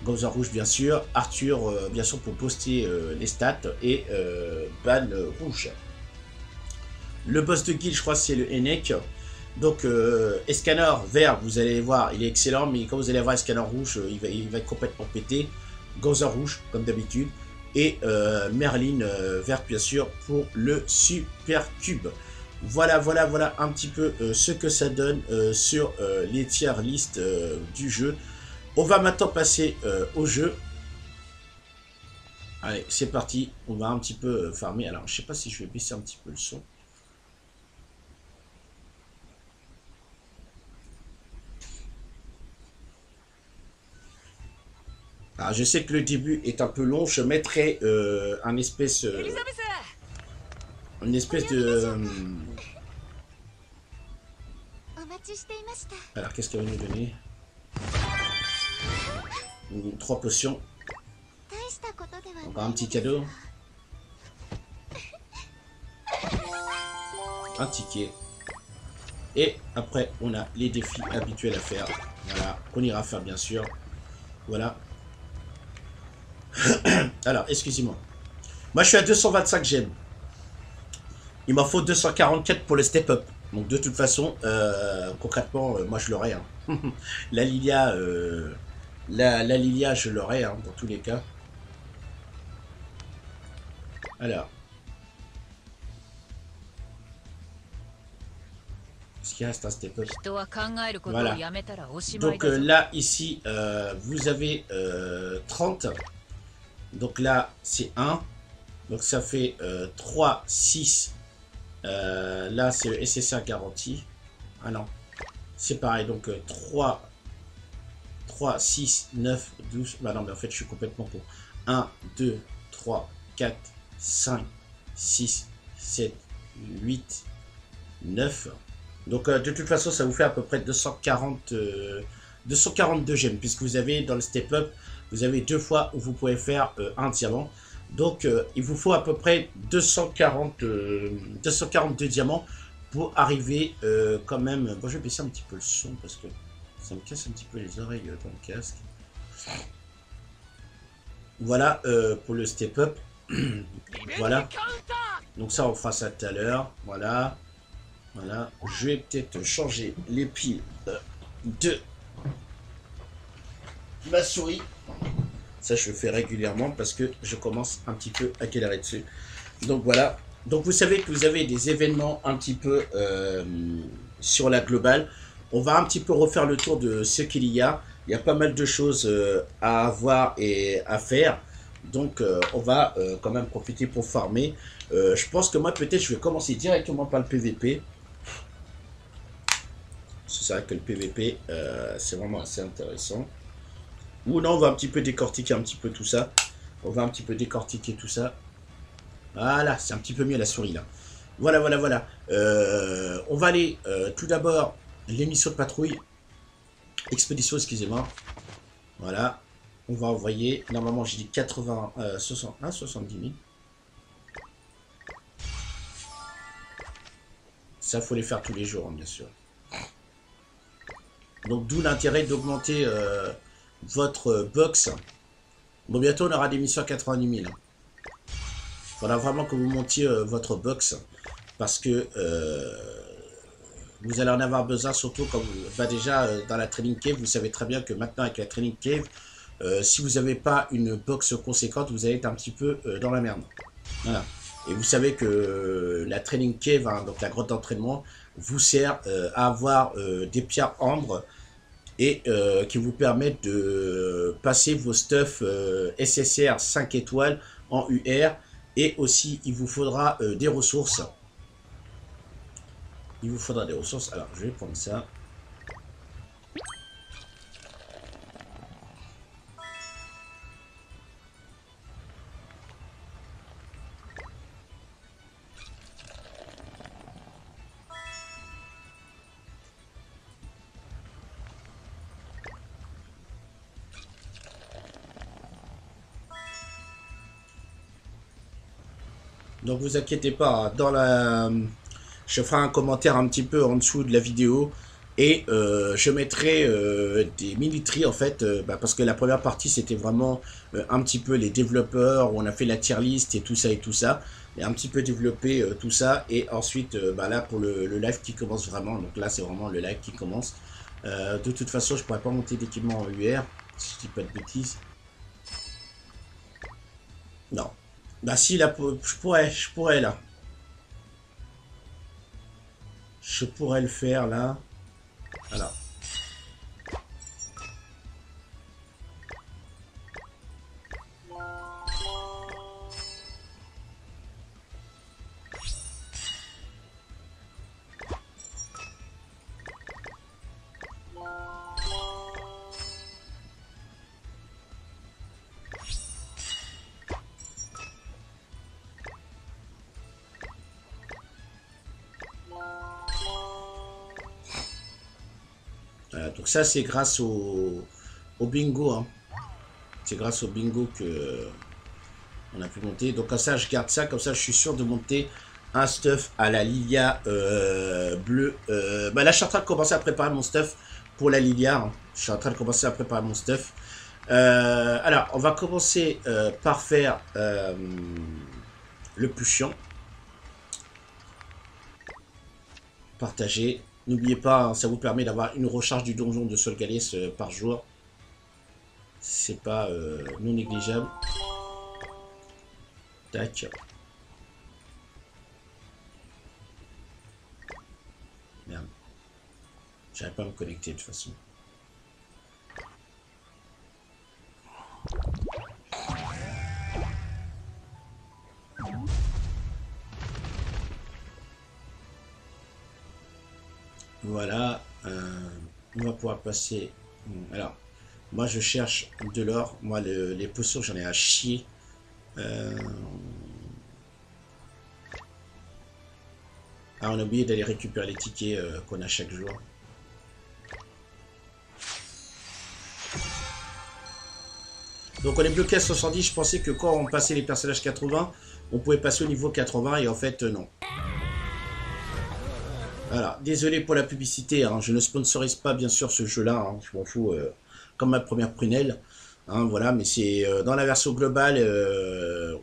Gozer rouge bien sûr, Arthur bien sûr pour poster les stats et Ban rouge. Le boss de guild je crois c'est le Enek. Donc Escanor vert, vous allez voir, il est excellent, mais quand vous allez voir Escanor rouge, il va être complètement pété. Gozer rouge comme d'habitude. Et Merlin verte bien sûr pour le super cube. Voilà un petit peu ce que ça donne sur les tier list du jeu. On va maintenant passer au jeu. Allez, c'est parti. On va un petit peu farmer. Alors, je sais pas si je vais baisser un petit peu le son. Alors, je sais que le début est un peu long. Je mettrai une espèce de... Alors, qu'est-ce qu'elle va nous donner? 3 potions. Encore un petit cadeau. Un ticket. Et après, on a les défis habituels à faire. Voilà, qu'on ira faire bien sûr. Voilà. Alors, excusez-moi. Moi, je suis à 225 gemmes. Il m'en faut 244 pour le step-up. Donc, de toute façon, concrètement, moi, je l'aurai. Hein. La Lilia, la Lilia, je l'aurai, hein, dans tous les cas. Alors. Est-ce qu'il reste un step-up? Voilà. Donc, là, ici, vous avez 30. Donc là, c'est 1. Donc ça fait 3, 6. Là, c'est le SSR garanti. Ah non. C'est pareil. Donc 3, 6, 9, 12. Bah non, mais en fait, je suis complètement con. 1, 2, 3, 4, 5, 6, 7, 8, 9. Donc de toute façon, ça vous fait à peu près 242 gemmes. Puisque vous avez dans le step-up, vous avez 2 fois où vous pouvez faire un diamant. Donc il vous faut à peu près 242 diamants pour arriver quand même... Bon, je vais baisser un petit peu le son parce que ça me casse un petit peu les oreilles dans le casque. Voilà pour le step-up. Voilà. Donc ça, on fera ça tout à l'heure. Voilà. Voilà. Je vais peut-être changer les piles de ma souris. Ça, je le fais régulièrement parce que je commence un petit peu à galérer dessus. Donc voilà. Donc vous savez que vous avez des événements un petit peu sur la globale. On va un petit peu refaire le tour de ce qu'il y a. Il y a pas mal de choses à avoir et à faire. Donc on va quand même profiter pour farmer. Je pense que moi peut-être je vais commencer directement par le PVP. C'est vrai que le PVP c'est vraiment assez intéressant. Ou non, on va un petit peu décortiquer un petit peu tout ça. On va un petit peu décortiquer tout ça. Voilà, c'est un petit peu mieux la souris là. Voilà, voilà, voilà. On va aller tout d'abord l'émission de patrouille. Expédition, excusez-moi. Voilà. On va envoyer. Normalement, j'ai dit 80, 60, 70 000. Ça, faut les faire tous les jours, hein, bien sûr. Donc, d'où l'intérêt d'augmenter votre box. Bon, bientôt, on aura des missions à 90 000. Il faudra vraiment que vous montiez votre box. Parce que vous allez en avoir besoin, surtout quand vous... Bah déjà, dans la Training Cave, vous savez très bien que maintenant, avec la Training Cave, si vous n'avez pas une box conséquente, vous allez être un petit peu dans la merde. Voilà. Et vous savez que la Training Cave, hein, donc la grotte d'entraînement, vous sert à avoir des pierres ambre et qui vous permettent de passer vos stuff SSR 5 étoiles en UR. Et aussi, il vous faudra des ressources. Il vous faudra des ressources. Alors, je vais prendre ça. Donc vous inquiétez pas, dans la... je ferai un commentaire un petit peu en dessous de la vidéo et je mettrai des militaries en fait, parce que la première partie c'était vraiment un petit peu les développeurs, où on a fait la tier list et tout ça, et un petit peu développé tout ça, et ensuite là pour le live qui commence vraiment, donc là c'est vraiment le live qui commence. De toute façon je pourrais pas monter d'équipement en UR, si je dis pas de bêtises. Non. Bah si, là, je pourrais là. Je pourrais le faire là. Voilà. Donc ça c'est grâce au bingo. Hein. C'est grâce au bingo que on a pu monter. Donc comme ça je garde ça, comme ça je suis sûr de monter un stuff à la Lilia bleue. Là je suis en train de commencer à préparer mon stuff pour la Lilia. Hein. Je suis en train de commencer à préparer mon stuff. Alors on va commencer par faire le plus chiant. Partager. N'oubliez pas, hein, ça vous permet d'avoir une recharge du donjon de Solgalès par jour. C'est pas non négligeable. Tac. Merde. J'arrive pas à me connecter de toute façon. Voilà, on va pouvoir passer. Alors, moi je cherche de l'or. Moi, les potions, j'en ai à chier. Ah, on a oublié d'aller récupérer les tickets qu'on a chaque jour. Donc on est bloqué à 70. Je pensais que quand on passait les personnages 80, on pouvait passer au niveau 80 et en fait non. Voilà, désolé pour la publicité, hein. Je ne sponsorise pas bien sûr ce jeu-là, hein. Je m'en fous, comme ma première prunelle, hein, voilà, mais c'est dans la version globale,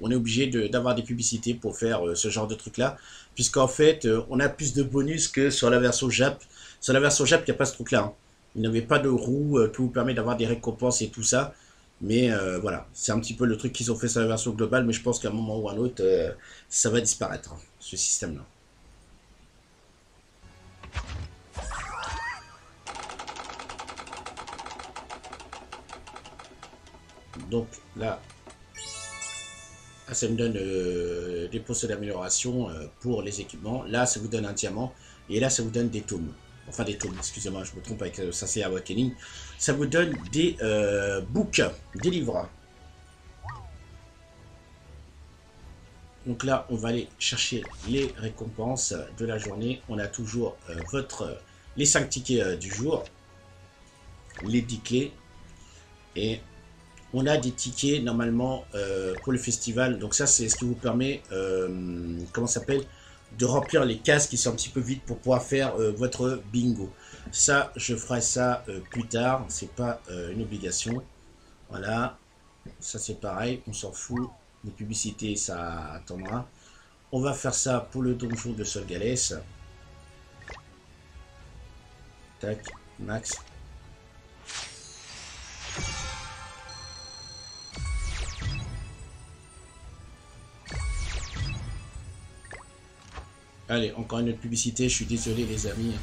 on est obligé d'avoir des publicités pour faire ce genre de truc-là, puisqu'en fait, on a plus de bonus que sur la version Jap. Sur la version Jap, il n'y a pas ce truc-là, hein. Il n'y avait pas de roue qui vous permet d'avoir des récompenses et tout ça, mais voilà, c'est un petit peu le truc qu'ils ont fait sur la version globale, mais je pense qu'à un moment ou à un autre, ça va disparaître, hein, ce système-là. Donc là, ça me donne des postes d'amélioration pour les équipements. Là, ça vous donne un diamant. Et là, ça vous donne des tomes. Enfin, des tomes, excusez-moi, je me trompe avec ça, c'est Awakening. Ça vous donne des books, des livres. Donc là, on va aller chercher les récompenses de la journée. On a toujours les 5 tickets du jour, les 10 clés. Et on a des tickets normalement pour le festival. Donc ça, c'est ce qui vous permet, comment ça s'appelle, de remplir les cases qui sont un petit peu vides pour pouvoir faire votre bingo. Ça, je ferai ça plus tard. C'est pas une obligation. Voilà. Ça, c'est pareil. On s'en fout. Les publicités, ça attendra. On va faire ça pour le donjon de Solgalès. Tac, max. Allez, encore une autre publicité. Je suis désolé, les amis.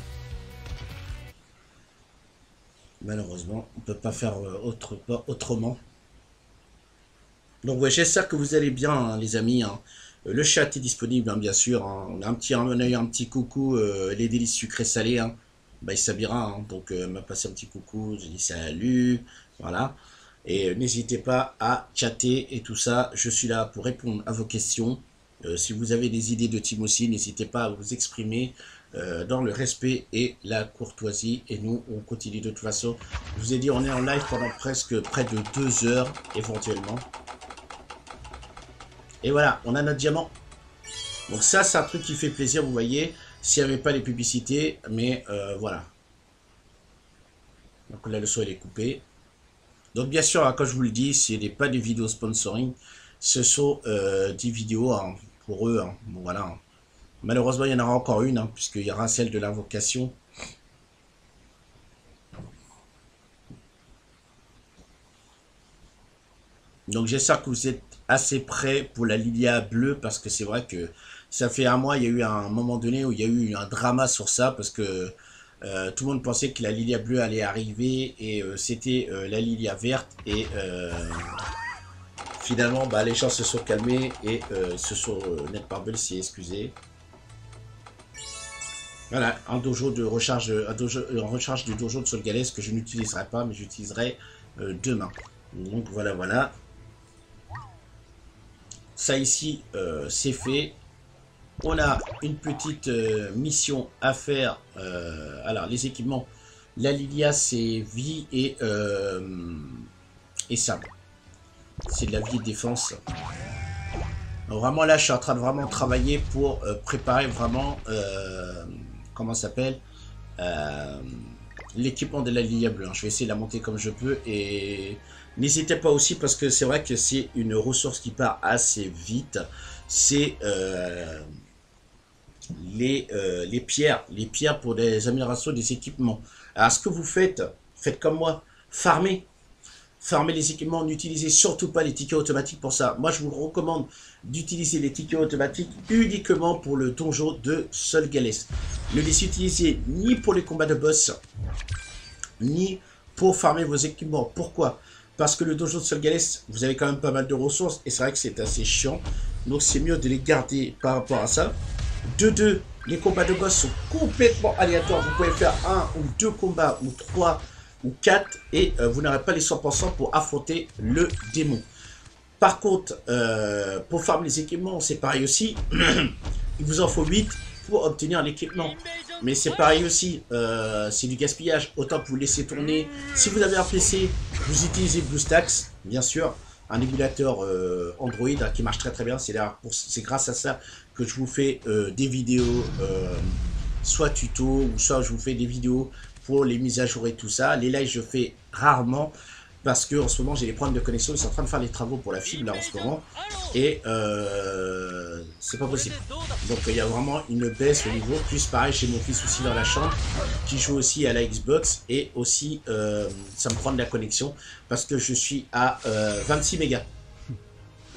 Malheureusement, on peut pas faire autrement. Donc ouais, j'espère que vous allez bien, hein, les amis. Hein. Le chat est disponible, hein, bien sûr. Hein. On a un petit coucou, les délices sucrés salés. Hein. Bah, il s'habillera, hein. Donc m'a passé un petit coucou. J'ai dit salut, voilà. Et n'hésitez pas à chatter et tout ça. Je suis là pour répondre à vos questions. Si vous avez des idées de team aussi, n'hésitez pas à vous exprimer dans le respect et la courtoisie. Et nous, on continue de toute façon. Je vous ai dit, on est en live pendant presque près de 2 heures, éventuellement. Et voilà, on a notre diamant. Donc ça, c'est un truc qui fait plaisir, vous voyez. S'il n'y avait pas les publicités, mais voilà. Donc là, le son, il est coupé. Donc bien sûr, hein, quand je vous le dis, ce n'est pas des vidéos sponsoring. Ce sont des vidéos hein, pour eux. Hein. Bon, voilà. Hein. Malheureusement, il y en aura encore une, hein, puisqu'il y aura celle de l'invocation. Donc j'espère que vous êtes assez prêts pour la Lilia bleue, parce que c'est vrai que ça fait un mois, il y a eu un moment donné où il y a eu un drama sur ça, parce que tout le monde pensait que la Lilia bleue allait arriver, et c'était la Lilia verte, et finalement bah, les gens se sont calmés, et se sont Net Marble s'y est excusé. Voilà, un dojo de recharge, en recharge du dojo de Solgalès que je n'utiliserai pas, mais j'utiliserai demain. Donc voilà, voilà. Ça ici, c'est fait. On a une petite mission à faire. Alors, les équipements. La Lilia, c'est vie et sable. C'est de la vie et défense. Donc, vraiment, là, je suis en train de vraiment travailler pour préparer vraiment... comment ça s'appelle l'équipement de la Lilia bleue. Hein. Je vais essayer de la monter comme je peux. Et n'hésitez pas aussi, parce que c'est vrai que c'est une ressource qui part assez vite. C'est les pierres. Les pierres pour des améliorations des équipements. Alors, ce que vous faites, faites comme moi. Farmez. Farmez les équipements, n'utilisez surtout pas les tickets automatiques pour ça. Moi, je vous recommande d'utiliser les tickets automatiques uniquement pour le donjon de Solgalès. Ne les utilisez ni pour les combats de boss, ni pour farmer vos équipements. Pourquoi? Parce que le donjon de Solgalès, vous avez quand même pas mal de ressources, et c'est vrai que c'est assez chiant. Donc, c'est mieux de les garder par rapport à ça. De deux, les combats de boss sont complètement aléatoires. Vous pouvez faire 1 ou 2 combats, ou 3 ou 4, et vous n'aurez pas les 100% pour affronter le démon. Par contre, pour farmer les équipements, c'est pareil aussi. Il vous en faut 8 pour obtenir l'équipement. Mais c'est pareil aussi, c'est du gaspillage. Autant que vous laissez tourner. Si vous avez un PC, vous utilisez BlueStacks, bien sûr. Un émulateur Android hein, qui marche très très bien. C'est grâce à ça que je vous fais des vidéos, soit tuto, ou soit je vous fais des vidéos pour les mises à jour et tout ça. Les lives, je fais rarement parce que en ce moment, j'ai des problèmes de connexion. Ils sont en train de faire des travaux pour la fibre là en ce moment. Et c'est pas possible. Donc il y a vraiment une baisse au niveau. Plus pareil, j'ai mon fils aussi dans la chambre qui joue aussi à la Xbox. Et aussi, ça me prend de la connexion parce que je suis à 26 mégas.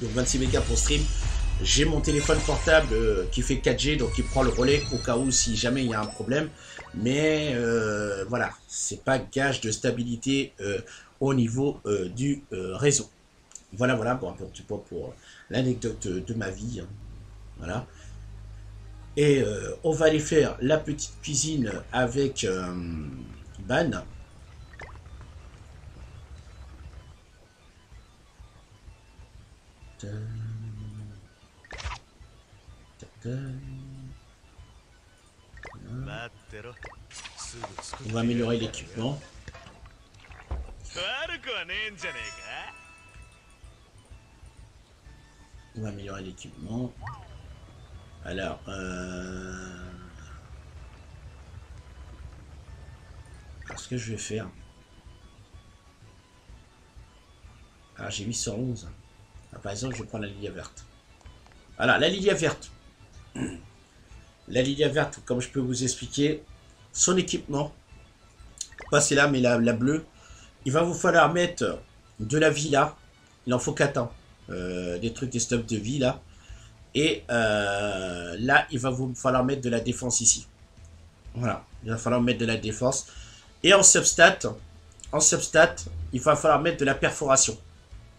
Donc 26 mégas pour stream. J'ai mon téléphone portable qui fait 4G, donc il prend le relais au cas où si jamais il y a un problème. Mais voilà, c'est pas gage de stabilité au niveau du réseau. Voilà, voilà, bon, un petit peu pour l'anecdote de ma vie. Hein. Voilà. Et on va aller faire la petite cuisine avec Ban. On va améliorer l'équipement. On va améliorer l'équipement. Alors, ce que je vais faire. Ah, j'ai 811. Ah, par exemple, je vais prendre la lilia verte. Voilà, la lilia verte. La lilia verte, comme je peux vous expliquer, son équipement, pas c'est là, mais la bleue, il va vous falloir mettre de la vie là. Il en faut 4 ans. Des trucs, des stuff de vie là. Et là, il va vous falloir mettre de la défense ici. Voilà, il va falloir mettre de la défense. Et en substat, il va falloir mettre de la perforation.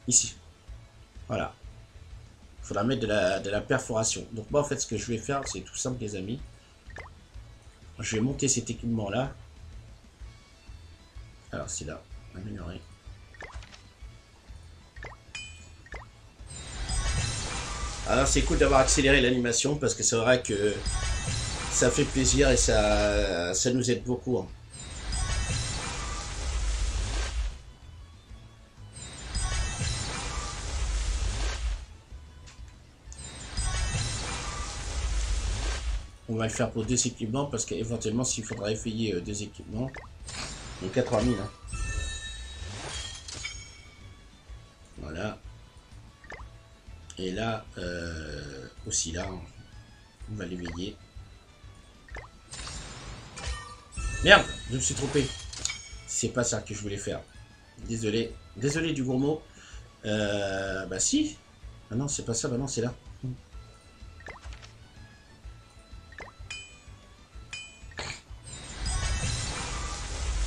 Ici. Voilà. Il faudra mettre de la perforation. Donc moi, en fait, ce que je vais faire, c'est tout simple, les amis. Je vais monter cet équipement-là. Alors, c'est là. Améliorer. Alors, c'est cool d'avoir accéléré l'animation parce que c'est vrai que ça fait plaisir et ça nous aide beaucoup. Hein. On va le faire pour 2 équipements parce qu'éventuellement s'il faudra essayer 2 équipements. Donc 80 000. Hein. Voilà. Et là, aussi là, on va l'éveiller. Merde, je me suis trompé. C'est pas ça que je voulais faire. Désolé. Désolé du gros mot. Bah si. Ah non, c'est pas ça, bah non, c'est là.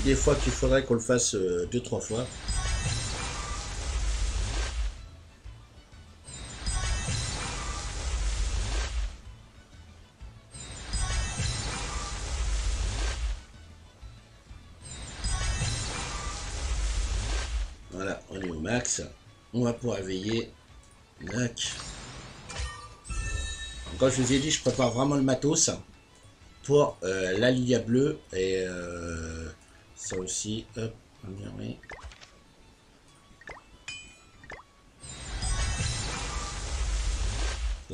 Des fois qu'il faudrait qu'on le fasse 2-3 fois. Voilà, on est au max. On va pouvoir éveiller. Tac. Comme je vous ai dit, je prépare vraiment le matos pour la lilia bleue et ça aussi. Hop, améliorer.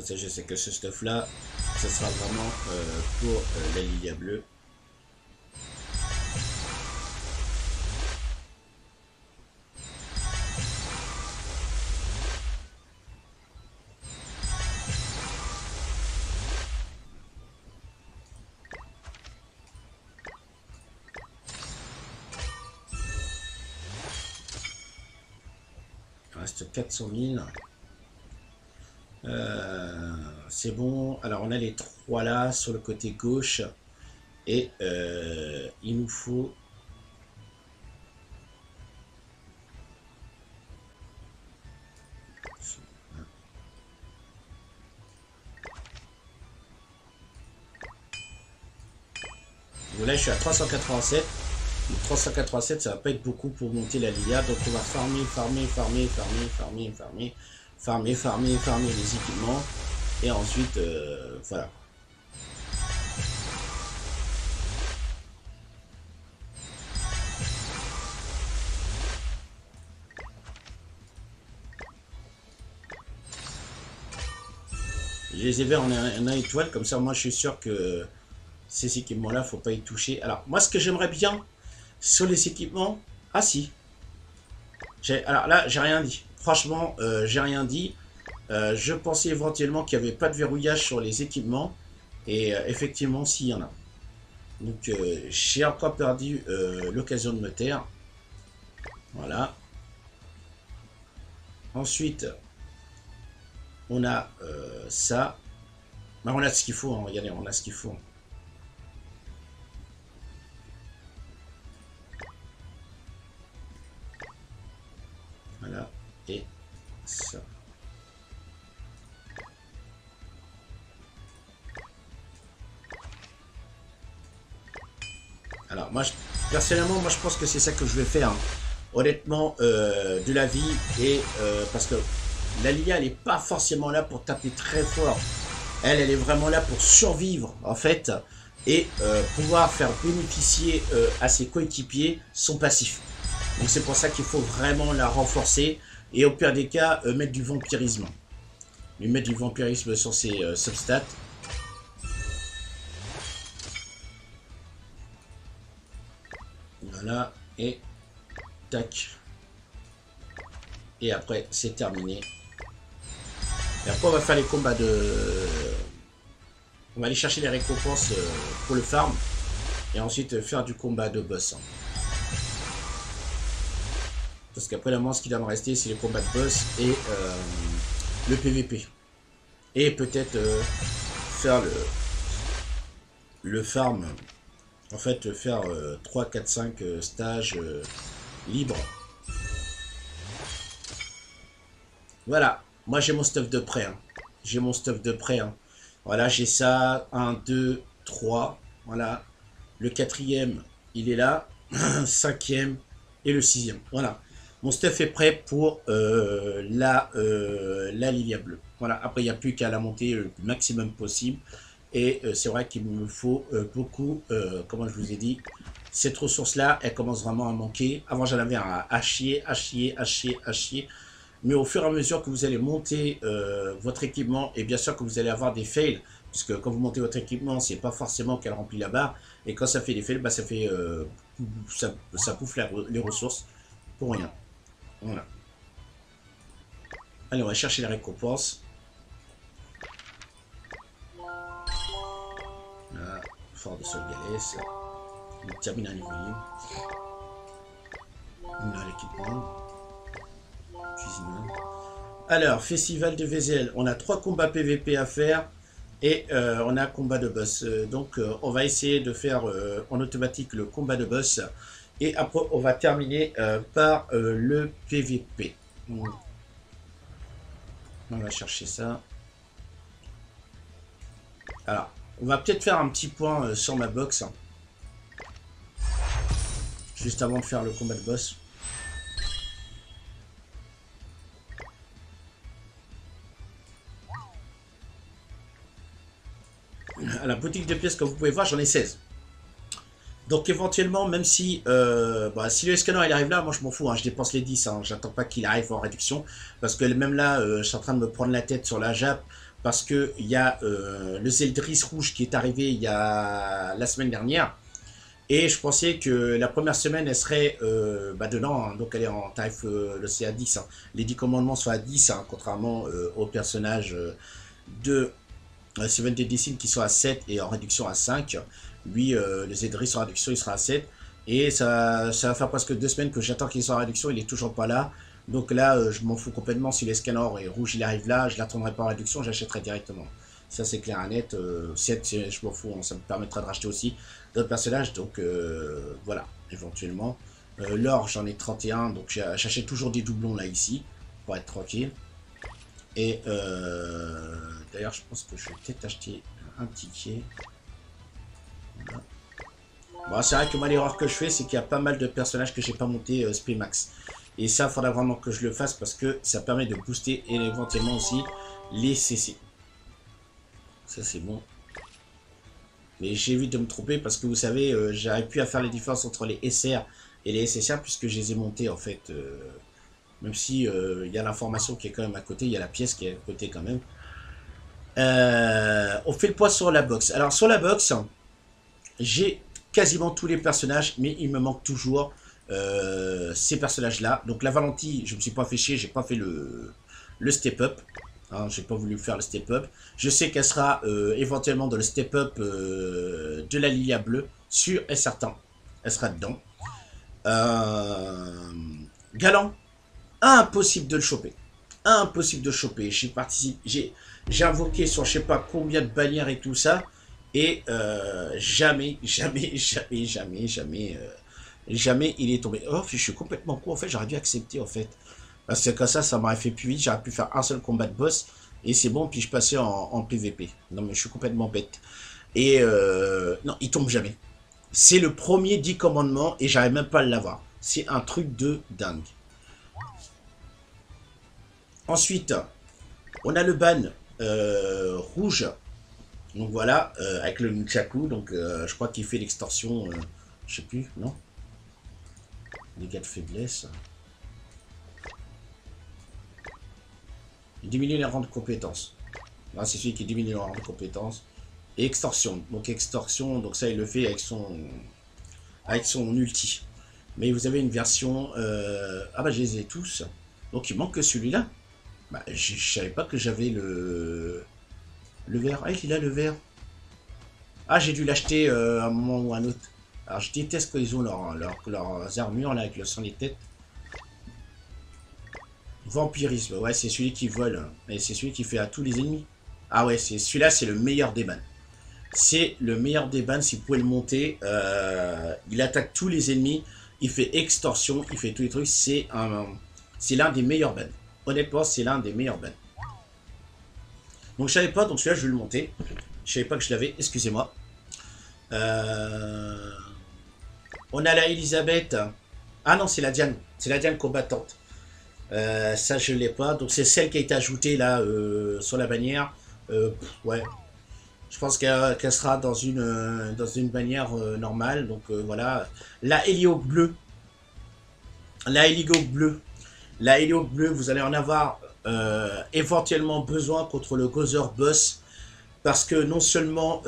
Ça, je sais que ce stuff là, ça sera vraiment pour la lilia bleue. Il reste 400 000. C'est bon. Alors on a les 3 là sur le côté gauche. Et il nous faut... Là je suis à 387. Donc 387 ça va pas être beaucoup pour monter la lilia. Donc on va farmer les équipements. Et ensuite voilà. Je les ai verts en un étoile, comme ça moi je suis sûr que ces équipements là faut pas y toucher. Alors moi ce que j'aimerais bien sur les équipements, ah si, alors là j'ai rien dit, franchement j'ai rien dit. Je pensais éventuellement qu'il n'y avait pas de verrouillage sur les équipements et effectivement s'il y en a. Donc j'ai encore perdu l'occasion de me taire. Voilà. Ensuite on a ça. Ben, on a ce qu'il faut, hein. Regardez, on a ce qu'il faut. Voilà. Et ça. Alors moi personnellement moi je pense que c'est ça que je vais faire, hein. Honnêtement de la vie et parce que la lilia elle est pas forcément là pour taper très fort Elle est vraiment là pour survivre, en fait, et pouvoir faire bénéficier à ses coéquipiers son passif. Donc c'est pour ça qu'il faut vraiment la renforcer, et au pire des cas, mettre du vampirisme. Lui mettre du vampirisme sur ses substats. Voilà, et tac. Et après, c'est terminé. Et après, on va faire les combats de... On va aller chercher les récompenses pour le farm. Et ensuite, faire du combat de boss. Parce qu'après, la ce qui doit me rester, c'est les combats de boss et le PVP. Et peut-être faire le farm. En fait, faire 3, 4, 5 stages libres. Voilà, moi j'ai mon stuff de prêt. Hein. J'ai mon stuff de prêt. Hein. Voilà, j'ai ça. 1, 2, 3. Voilà. Le 4e, il est là. 5e et le 6e. Voilà. Mon stuff est prêt pour la Lilia bleue. Voilà, après il n'y a plus qu'à la monter le maximum possible. Et c'est vrai qu'il me faut beaucoup, comment je vous ai dit, cette ressource-là, elle commence vraiment à manquer. Avant, j'en avais à chier. Mais au fur et à mesure que vous allez monter votre équipement, et bien sûr que vous allez avoir des fails, puisque quand vous montez votre équipement, c'est pas forcément qu'elle remplit la barre. Et quand ça fait des fails, bah, ça fait ça bouffe les ressources pour rien. Voilà. Allez, on va chercher les récompenses. Là, fort de Sol Galès. On termine un niveau libre. On a l'équipement. Cuisine. Alors, festival de VZL. On a 3 combats PVP à faire. Et on a un combat de boss. Donc, on va essayer de faire en automatique le combat de boss. Et après, on va terminer par le PVP. On va chercher ça. Alors, on va peut-être faire un petit point sur ma box. Hein, juste avant de faire le combat de boss. À la boutique de pièces, comme vous pouvez voir, j'en ai 16. Donc éventuellement, même si si le scanner il arrive là, moi je m'en fous, hein, je dépense les 10, hein, j'attends pas qu'il arrive en réduction, parce que même là, je suis en train de me prendre la tête sur la Jap, parce que il y a le Zeldris rouge qui est arrivé il y a la semaine dernière, et je pensais que la première semaine elle serait dedans, hein, donc elle est en tarif, c'est à 10, hein. Les 10 commandements sont à 10, hein, contrairement aux personnages de Seven Deadly Sins qui sont à 7 et en réduction à 5. Lui, le Zeldris en réduction, il sera à 7. Et ça va faire presque 2 semaines que j'attends qu'il soit en réduction, il est toujours pas là. Donc là, je m'en fous complètement. Si le scanner est rouge, il arrive là, je l'attendrai pas en réduction, j'achèterai directement. Ça, c'est clair et net. 7, je m'en fous, hein, ça me permettra de racheter aussi d'autres personnages. Donc voilà, éventuellement. L'or, j'en ai 31, donc j'achète toujours des doublons là, ici, pour être tranquille. Et d'ailleurs, je pense que je vais peut-être acheter un ticket. Voilà. Bon, c'est vrai que moi, l'erreur que je fais, c'est qu'il y a pas mal de personnages que j'ai pas monté Spmax. Et ça, il faudra vraiment que je le fasse parce que ça permet de booster et éventuellement aussi les CC. Ça, c'est bon. Mais j'évite de me tromper parce que vous savez, j'arrive plus à faire les différences entre les SR et les SSR puisque je les ai montés en fait. Même si il y a l'information qui est quand même à côté, il y a la pièce qui est à côté quand même. On fait le poids sur la box. Alors sur la box, j'ai quasiment tous les personnages, mais il me manque toujours ces personnages-là. Donc la Valentine, je me suis pas fait chier, j'ai pas fait le step-up. Hein, j'ai pas voulu faire le step-up. Je sais qu'elle sera éventuellement dans le step-up de la Lilia bleue, sûr et certain. Elle sera dedans. Galant. Impossible de le choper. Impossible de le choper. J'ai invoqué sur je sais pas combien de bannières et tout ça. Et jamais il est tombé. Oh, je suis complètement con. En fait, j'aurais dû accepter en fait. Parce que comme ça m'aurait fait plus vite. J'aurais pu faire un seul combat de boss. Et c'est bon, puis je passais en PVP. Non, mais je suis complètement bête. Et non, il tombe jamais. C'est le premier 10 commandements et j'arrive même pas à l'avoir. C'est un truc de dingue. Ensuite, on a le ban rouge Donc voilà, avec le Nunchaku, donc je crois qu'il fait l'extorsion, je sais plus, non? Dégâts de faiblesse. Il diminue les rangs de compétences. Là, c'est celui qui diminue les rangs de compétences. Et extorsion. Donc extorsion, donc ça il le fait avec son ulti. Mais vous avez une version... Ah bah je les ai tous. Donc il manque que celui-là. Bah je savais pas que j'avais le vert. Ah il a le vert. Ah j'ai dû l'acheter à un moment ou à un autre. Alors je déteste quand ils ont leurs armures là avec le sang des têtes. Vampirisme, ouais c'est celui qui vole. Et c'est celui qui fait à tous les ennemis. Ah ouais, celui-là c'est le meilleur des bans. C'est le meilleur des bans, si vous pouvez le monter. Il attaque tous les ennemis. Il fait extorsion, il fait tous les trucs. C'est l'un des meilleurs bans. Honnêtement, c'est l'un des meilleurs bans. Donc je savais pas, donc celui-là je vais le monter. Je savais pas que je l'avais, excusez-moi. On a la Elisabeth. Ah non, c'est la Diane. C'est la Diane combattante. Ça je l'ai pas. Donc c'est celle qui a été ajoutée là sur la bannière. Ouais. Je pense qu'elle sera dans une bannière normale. Donc voilà. La Hélio bleue. La Hélio bleue. La Hélio bleue, vous allez en avoir éventuellement besoin contre le Gozer Boss. Parce que non seulement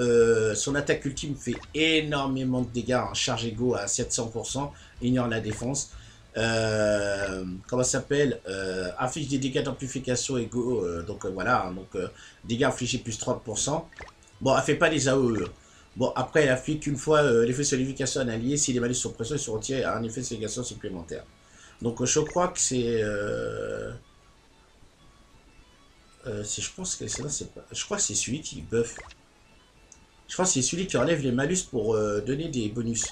son attaque ultime fait énormément de dégâts en charge égaux à 700%, ignore la défense. Comment ça s'appelle, inflige des dégâts d'amplification égaux, donc voilà, donc dégâts infligés plus 30%. Bon, elle fait pas des AOE. Bon, après, elle applique qu'une fois l'effet de solidification à un allié, si les malus sont pression, ils sont retirés à un effet de solidification supplémentaire. Donc je crois que c'est... je pense que c'est pas... Je crois que c'est celui qui buff. Je crois que c'est celui qui enlève les malus pour donner des bonus.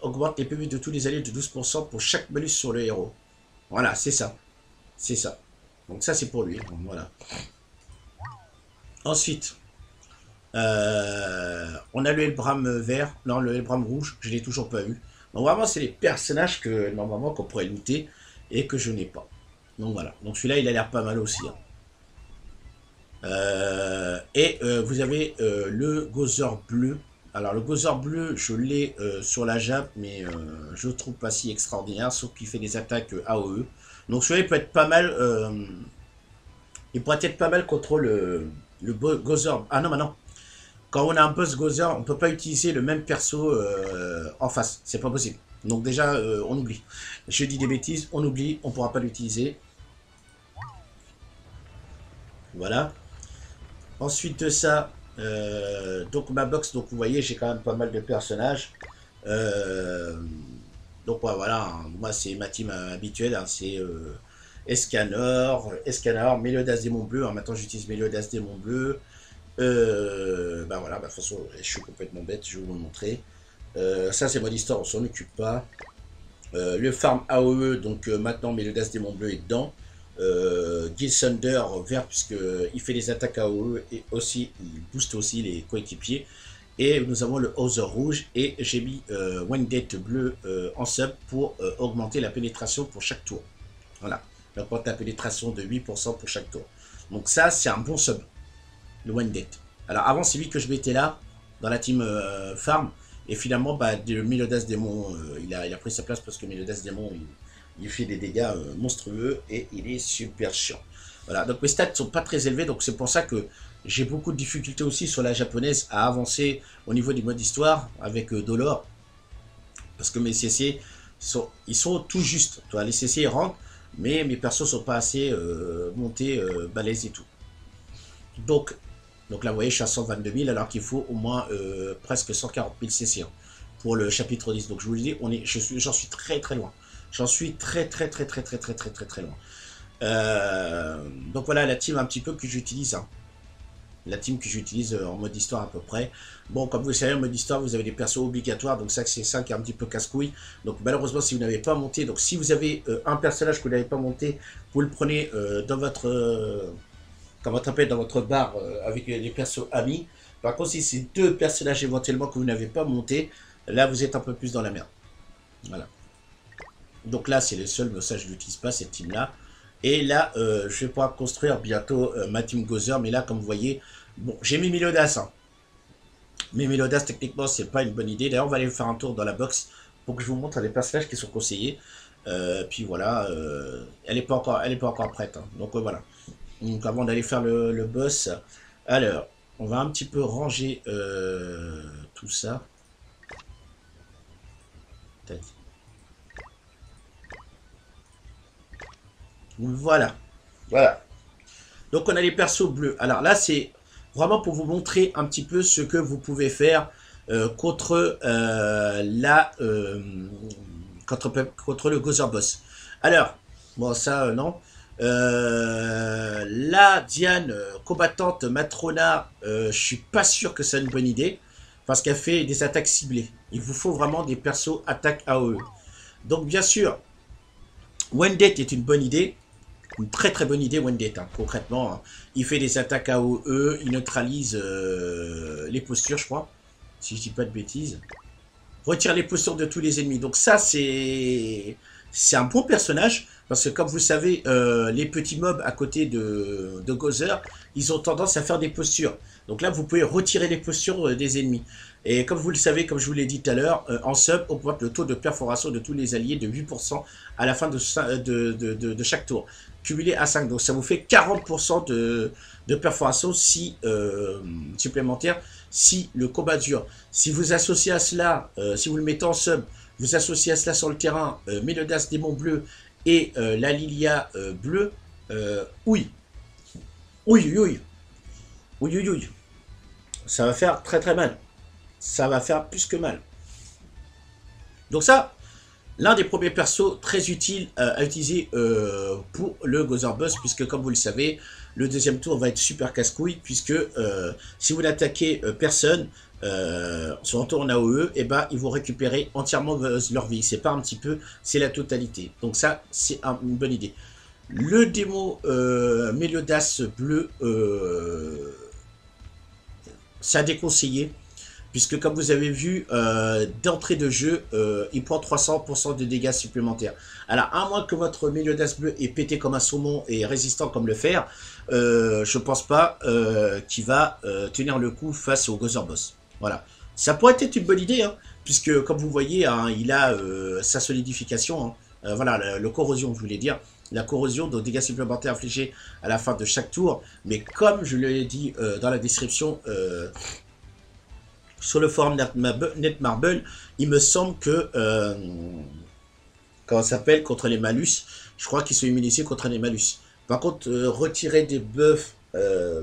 Augmente les PV de tous les alliés de 12% pour chaque malus sur le héros. Voilà, c'est ça. C'est ça. Donc ça, c'est pour lui. Donc, voilà. Ensuite, on a le Helbram vert. Non, le Helbram rouge, je l'ai toujours pas eu. Donc vraiment, c'est les personnages que normalement qu'on pourrait looter et que je n'ai pas. Donc voilà. Donc celui-là, il a l'air pas mal aussi. Hein. Vous avez le Gozer bleu. Alors le Gozer bleu, je l'ai sur la Jap, mais je le trouve pas si extraordinaire, sauf qu'il fait des attaques AOE. Donc celui-là il peut être pas mal. Il pourrait être pas mal contre le Gozer. Ah non, bah non. Quand on a un boss Gozer, on peut pas utiliser le même perso en face. C'est pas possible. Donc déjà, on oublie. Je dis des bêtises, on oublie, on pourra pas l'utiliser. Voilà. Ensuite de ça, donc ma box, donc vous voyez, j'ai quand même pas mal de personnages. Donc ouais, voilà, hein, moi c'est ma team habituelle, hein, c'est Escanor, Méliodas Démon Bleu. Hein, maintenant j'utilise Méliodas Démon Bleu. Bah voilà, bah, de toute façon, je suis complètement bête, je vais vous le montrer. Ça c'est mode histoire, on s'en occupe pas. Le farm AOE, donc maintenant Méliodas Démon Bleu est dedans. Gil Thunder vert puisque il fait des attaques AOE et aussi il booste aussi les coéquipiers. Et nous avons le Hauser rouge et j'ai mis Wendet bleu en sub pour augmenter la pénétration pour chaque tour. Voilà, donc augmente la pénétration de 8% pour chaque tour. Donc ça c'est un bon sub, le Wendet. Alors avant c'est lui que je mettais là dans la team farm et finalement bah, le Méliodas Démon il a pris sa place parce que Méliodas Démon il fait des dégâts monstrueux et il est super chiant. Voilà, donc mes stats sont pas très élevés, donc c'est pour ça que j'ai beaucoup de difficultés aussi sur la japonaise à avancer au niveau du mode histoire avec Dolor. Parce que mes CC, ils sont tout juste. Toi, les CC ils rentrent, mais mes persos sont pas assez montés, balèzes et tout. Donc là, vous voyez, je suis à 122 000 alors qu'il faut au moins presque 140 000 CC hein, pour le chapitre 10. Donc je vous le dis, j'en suis très très loin. J'en suis très loin. Donc voilà la team un petit peu que j'utilise. Hein. La team que j'utilise en mode histoire à peu près. Bon, comme vous le savez, en mode histoire, vous avez des persos obligatoires. Donc ça, c'est ça qui est un petit peu casse-couille. Donc malheureusement, si vous n'avez pas monté, donc si vous avez un personnage que vous n'avez pas monté, vous le prenez dans votre... comment on appelle, dans votre barre avec les persos amis. Par contre, si c'est deux personnages éventuellement que vous n'avez pas monté, là, vous êtes un peu plus dans la merde. Voilà. Donc là, c'est le seul, mais ça je l'utilise pas, cette team-là. Et là, je vais pouvoir construire bientôt ma team Gozer, mais là, comme vous voyez, Bon, j'ai mis Milodas, hein. Mais Milodas, techniquement, c'est pas une bonne idée. D'ailleurs, on va aller faire un tour dans la box pour que je vous montre les personnages qui sont conseillés. Puis voilà, elle est pas encore prête, hein. Donc voilà. Donc avant d'aller faire le boss, alors, on va un petit peu ranger tout ça. Tac. Voilà. Voilà. Donc on a les persos bleus. Alors là, c'est vraiment pour vous montrer un petit peu ce que vous pouvez faire contre contre le Gozer Boss. Alors, bon ça non. La Diane combattante Matrona, je suis pas sûr que c'est une bonne idée parce qu'elle fait des attaques ciblées. Il vous faut vraiment des persos attaques AOE. Donc bien sûr, Wendet est une bonne idée. Une très très bonne idée, Wendet, hein, concrètement. Hein. Il fait des attaques AOE, il neutralise les postures, je crois. Si je dis pas de bêtises. Retire les postures de tous les ennemis. Donc ça, c'est un bon personnage. Parce que comme vous savez, les petits mobs à côté de Gozer, ils ont tendance à faire des postures. Donc là, vous pouvez retirer les postures des ennemis. Et comme vous le savez, comme je vous l'ai dit tout à l'heure, en sub, on augmente le taux de perforation de tous les alliés de 8% à la fin de chaque tour. Cumulé à 5. Donc ça vous fait 40% de perforation supplémentaire si le combat dure. Si vous associez à cela, si vous le mettez en sub, vous associez à cela sur le terrain Mélodas Démon Bleu et la Lilia bleue, oui. Oui, oui, oui, oui, oui. Ça va faire très très mal. Ça va faire plus que mal. Donc ça, l'un des premiers persos très utiles à utiliser pour le Gozer Boss, puisque comme vous le savez, le deuxième tour va être super casse-couille, puisque si vous n'attaquez personne sur un tour en AOE, et ben, ils vont récupérer entièrement leur vie. C'est pas un petit peu, c'est la totalité. Donc ça, c'est une bonne idée. Le démo Mélodas bleu, c'est à déconseiller. Puisque comme vous avez vu, d'entrée de jeu, il prend 300% de dégâts supplémentaires. Alors, à moins que votre Mélodas bleu est pété comme un saumon et résistant comme le fer, je pense pas qu'il va tenir le coup face au Gozer Boss. Voilà. Ça pourrait être une bonne idée, hein, puisque comme vous voyez, hein, il a sa solidification. Hein. Voilà, le corrosion, je voulais dire. La corrosion, donc dégâts supplémentaires infligés à la fin de chaque tour. Mais comme je l'ai dit dans la description... sur le forum Netmarble, il me semble que, comment ça s'appelle, contre les malus, je crois qu'ils sont immunisés contre les malus. Par contre, retirer des buffs,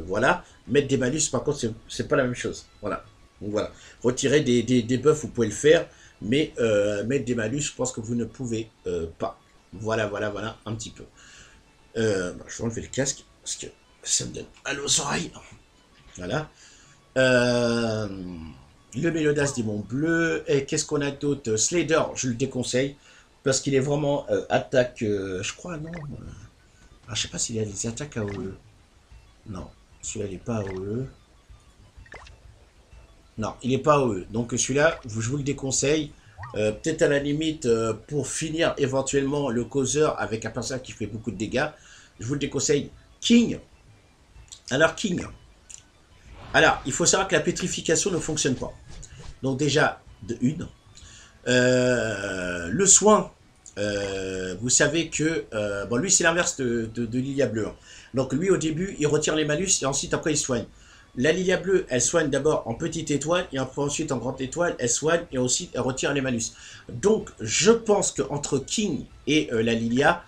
voilà, mettre des malus, par contre, c'est pas la même chose. Voilà. Donc voilà. Retirer des buffs, vous pouvez le faire, mais mettre des malus, je pense que vous ne pouvez pas. Voilà, voilà, voilà, un petit peu. Je vais enlever le casque, parce que ça me donne mal aux oreilles. Voilà. Le Mélodas Démon Bleu. Et qu'est-ce qu'on a d'autre? Slader, je le déconseille. Parce qu'il est vraiment attaque. Je crois, non. Je sais pas s'il y a des attaques AOE. Non. Celui-là, il n'est pas AOE. Non, il n'est pas AOE. Donc celui-là, je vous le déconseille. Peut-être à la limite, pour finir éventuellement le causeur avec un personnage qui fait beaucoup de dégâts. Je vous le déconseille. King. Alors, King. Alors, il faut savoir que la pétrification ne fonctionne pas. Donc déjà, de une. Le soin, vous savez que... bon, lui, c'est l'inverse de Lilia Bleue. Hein. Donc lui, au début, il retire les malus et ensuite, après, il soigne. La Lilia Bleue, elle soigne d'abord en petite étoile et ensuite en grande étoile, elle soigne et ensuite, elle retire les malus. Donc, je pense qu'entre King et la Lilia...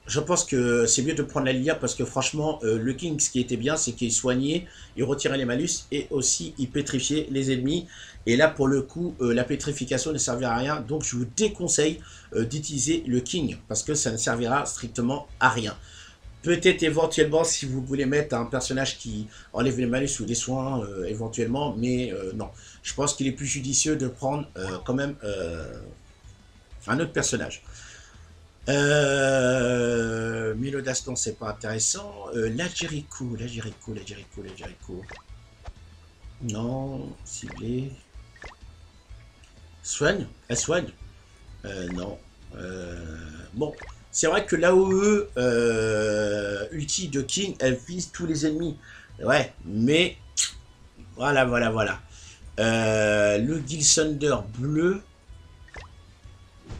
Je pense que c'est mieux de prendre la Lilia parce que franchement, le King, ce qui était bien, c'est qu'il soignait, il retirait les malus et aussi il pétrifiait les ennemis. Et là, pour le coup, la pétrification ne servira à rien. Donc, je vous déconseille d'utiliser le King parce que ça ne servira strictement à rien. Peut-être éventuellement si vous voulez mettre un personnage qui enlève les malus ou des soins, éventuellement, mais non. Je pense qu'il est plus judicieux de prendre quand même un autre personnage. Mélodas, non, c'est pas intéressant. La Jericho. Non, ciblé. Soigne. Elle soigne. Non. Bon, c'est vrai que l'AOE ulti de King, elle vise tous les ennemis. Ouais, mais Voilà, voilà, voilà. Le Gilsunder bleu.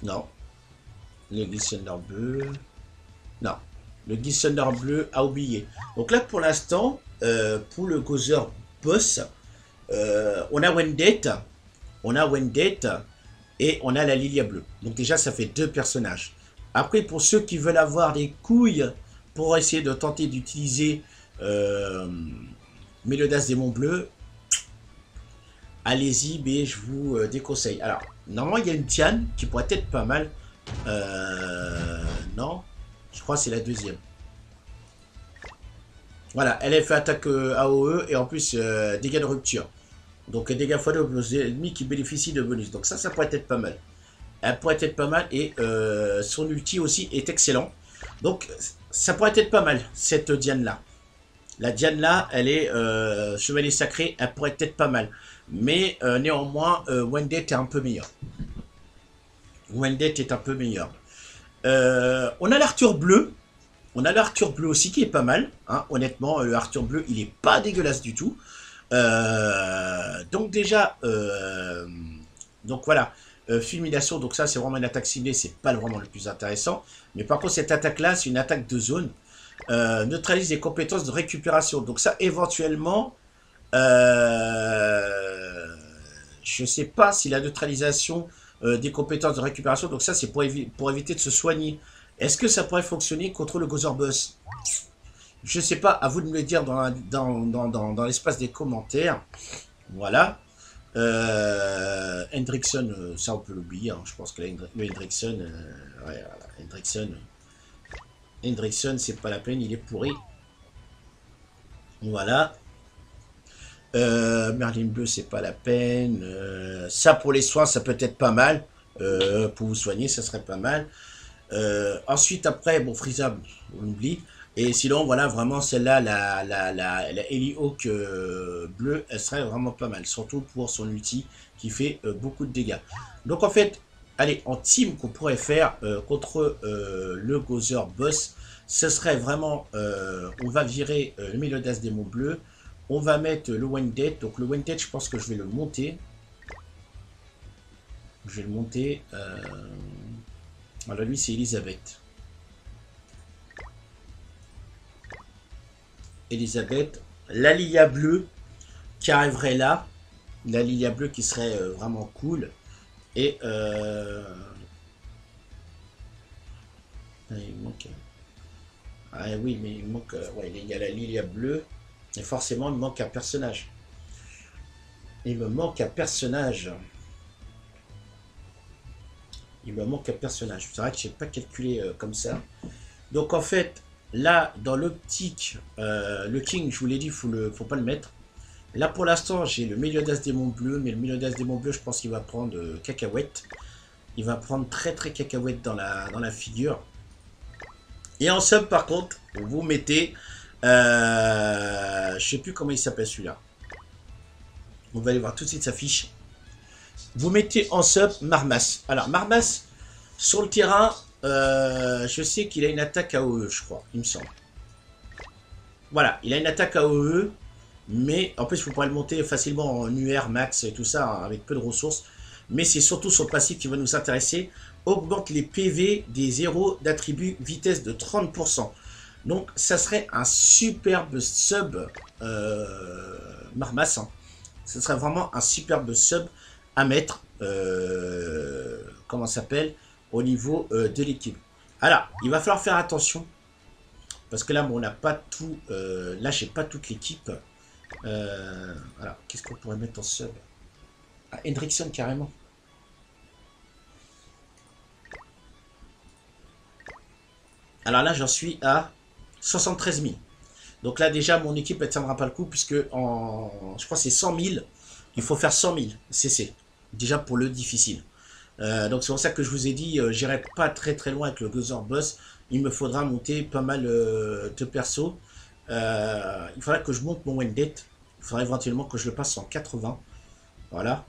Non. Le Gilsunder bleu. Non. Le Gilsunder bleu a oublié. Donc là, pour l'instant, pour le Gozer boss, on a Wendet. On a Wendet. Et on a la Lilia bleue. Donc déjà, ça fait 2 personnages. Après, pour ceux qui veulent avoir des couilles pour essayer de tenter d'utiliser Mélodas Démon Bleu, allez-y, mais je vous déconseille. Alors, normalement, il y a une Tiane qui pourrait être pas mal. Non, je crois que c'est la deuxième. Voilà, elle a fait attaque AOE et en plus dégâts de rupture. Donc dégâts x2 aux ennemis qui bénéficient de bonus. Donc ça pourrait être pas mal. Elle pourrait être pas mal et son ulti aussi est excellent. Donc ça pourrait être pas mal, cette Diane là. La Diane là, elle est chevalier sacré, elle pourrait être pas mal. Mais néanmoins, Wendet est un peu meilleur. Wendet est un peu meilleur. On a l'Arthur bleu. On a l'Arthur bleu aussi qui est pas mal. Hein. Honnêtement, l'Arthur bleu, il est pas dégueulasse du tout. Donc déjà, donc voilà. Fulmination, donc ça c'est vraiment une attaque ciblée, c'est pas vraiment le plus intéressant. Mais par contre, cette attaque-là, c'est une attaque de zone. Neutralise les compétences de récupération. Donc ça, éventuellement, je sais pas si la neutralisation des compétences de récupération, donc ça c'est pour éviter de se soigner. Est-ce que ça pourrait fonctionner contre le Gozer Boss? Je sais pas, à vous de me le dire dans l'espace des commentaires. Voilà. Hendrickson, ça on peut l'oublier. Hein. Je pense que le Hendrickson, ouais, voilà, Hendrickson, c'est pas la peine, il est pourri. Voilà. Merlin bleu, c'est pas la peine. Ça pour les soins, ça peut être pas mal. Pour vous soigner, ça serait pas mal. Ensuite, après, bon, Frieza, on oublie. Et sinon, voilà, vraiment, celle-là, la Helihawk bleue, elle serait vraiment pas mal. Surtout pour son ulti qui fait beaucoup de dégâts. Donc, en fait, allez, en team qu'on pourrait faire contre le Gozer Boss, ce serait vraiment, on va virer le Mélodas Démon Bleu. On va mettre le Wendet. Donc, le Wendet, je pense que je vais le monter. Je vais le monter. Alors, lui, c'est Elisabeth. Elisabeth. La Lilia bleue qui arriverait là. La Lilia bleue qui serait vraiment cool. Et il manque. Ah oui, mais il manque. Ouais, il y a la Lilia bleue. Et forcément, il me manque un personnage. Il me manque un personnage. Il me manque un personnage. C'est vrai que je n'ai pas calculé comme ça. Donc en fait, là, dans l'optique, le King, je vous l'ai dit, faut pas le mettre. Là, pour l'instant, j'ai le Mélodas Démon Bleu, mais le Mélodas Démon Bleu, je pense qu'il va prendre cacahuète. Il va prendre très très cacahuète dans la figure. Et en sub, par contre, vous mettez... je sais plus comment il s'appelle celui-là. On va aller voir tout de suite sa fiche. Vous mettez en sub Marmas. Alors, Marmas, sur le terrain, je sais qu'il a une attaque AOE, je crois, il me semble. Voilà, il a une attaque AOE, mais en plus, vous pourrez le monter facilement en UR, max et tout ça, hein, avec peu de ressources. Mais c'est surtout son passif qui va nous intéresser. Augmente les PV des héros d'attribut vitesse de 30%. Donc, ça serait un superbe sub Marmas. Hein. Ce serait vraiment un superbe sub à mettre, comment ça s'appelle, au niveau de l'équipe. Alors, il va falloir faire attention. Parce que là, bon, on n'a pas tout. Là, j'ai pas toute l'équipe. Alors, qu'est-ce qu'on pourrait mettre en sub? Ah, Hendrickson, carrément. Alors là, j'en suis à 73 000. Donc là, déjà, mon équipe ne tiendra pas le coup, puisque je crois que c'est 100 000. Il faut faire 100 000 CC. Déjà pour le difficile. Donc c'est pour ça que je vous ai dit, j'irai pas très très loin avec le Gozer Boss. Il me faudra monter pas mal de persos. Il faudra que je monte mon Wendet. Il faudra éventuellement que je le passe en 80. Voilà.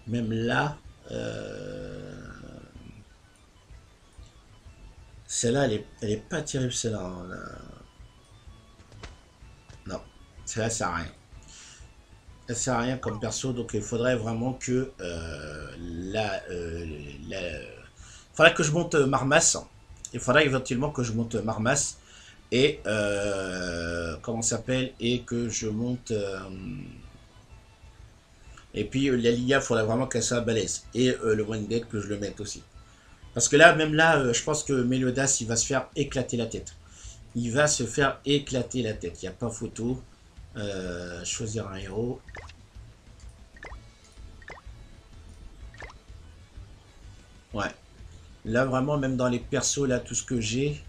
Même là, celle-là, elle est pas terrible, celle-là. Ça sert à rien. Ça sert à rien comme perso, donc il faudrait vraiment que faudrait que je monte Marmas. Il faudrait éventuellement que je monte Marmas et comment ça s'appelle, et que je monte et puis la Lilia, il faudrait vraiment qu'elle soit balèze, et le One Dead que je le mette aussi. Parce que là, même là, je pense que Meliodas, il va se faire éclater la tête. Il va se faire éclater la tête. Il n'y a pas photo. Choisir un héros. Ouais. Là, vraiment, même dans les persos, là, tout ce que j'ai,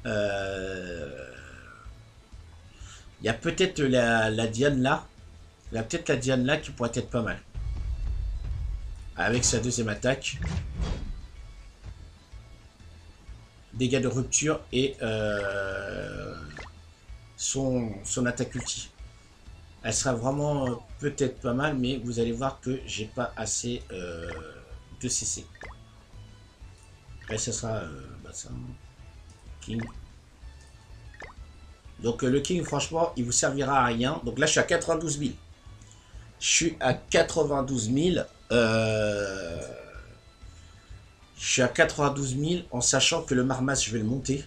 il y a peut-être la Diane là. Il y a peut-être la Diane là qui pourrait être pas mal. Avec sa deuxième attaque. Dégâts de rupture et son attaque ulti. Elle sera vraiment peut-être pas mal, mais vous allez voir que j'ai pas assez de CC. Et ce sera ça, King. Donc le King, franchement, il vous servira à rien. Donc là, je suis à 92 000. Je suis à 92 000. Je suis à 92 000 en sachant que le Marmas, je vais le monter.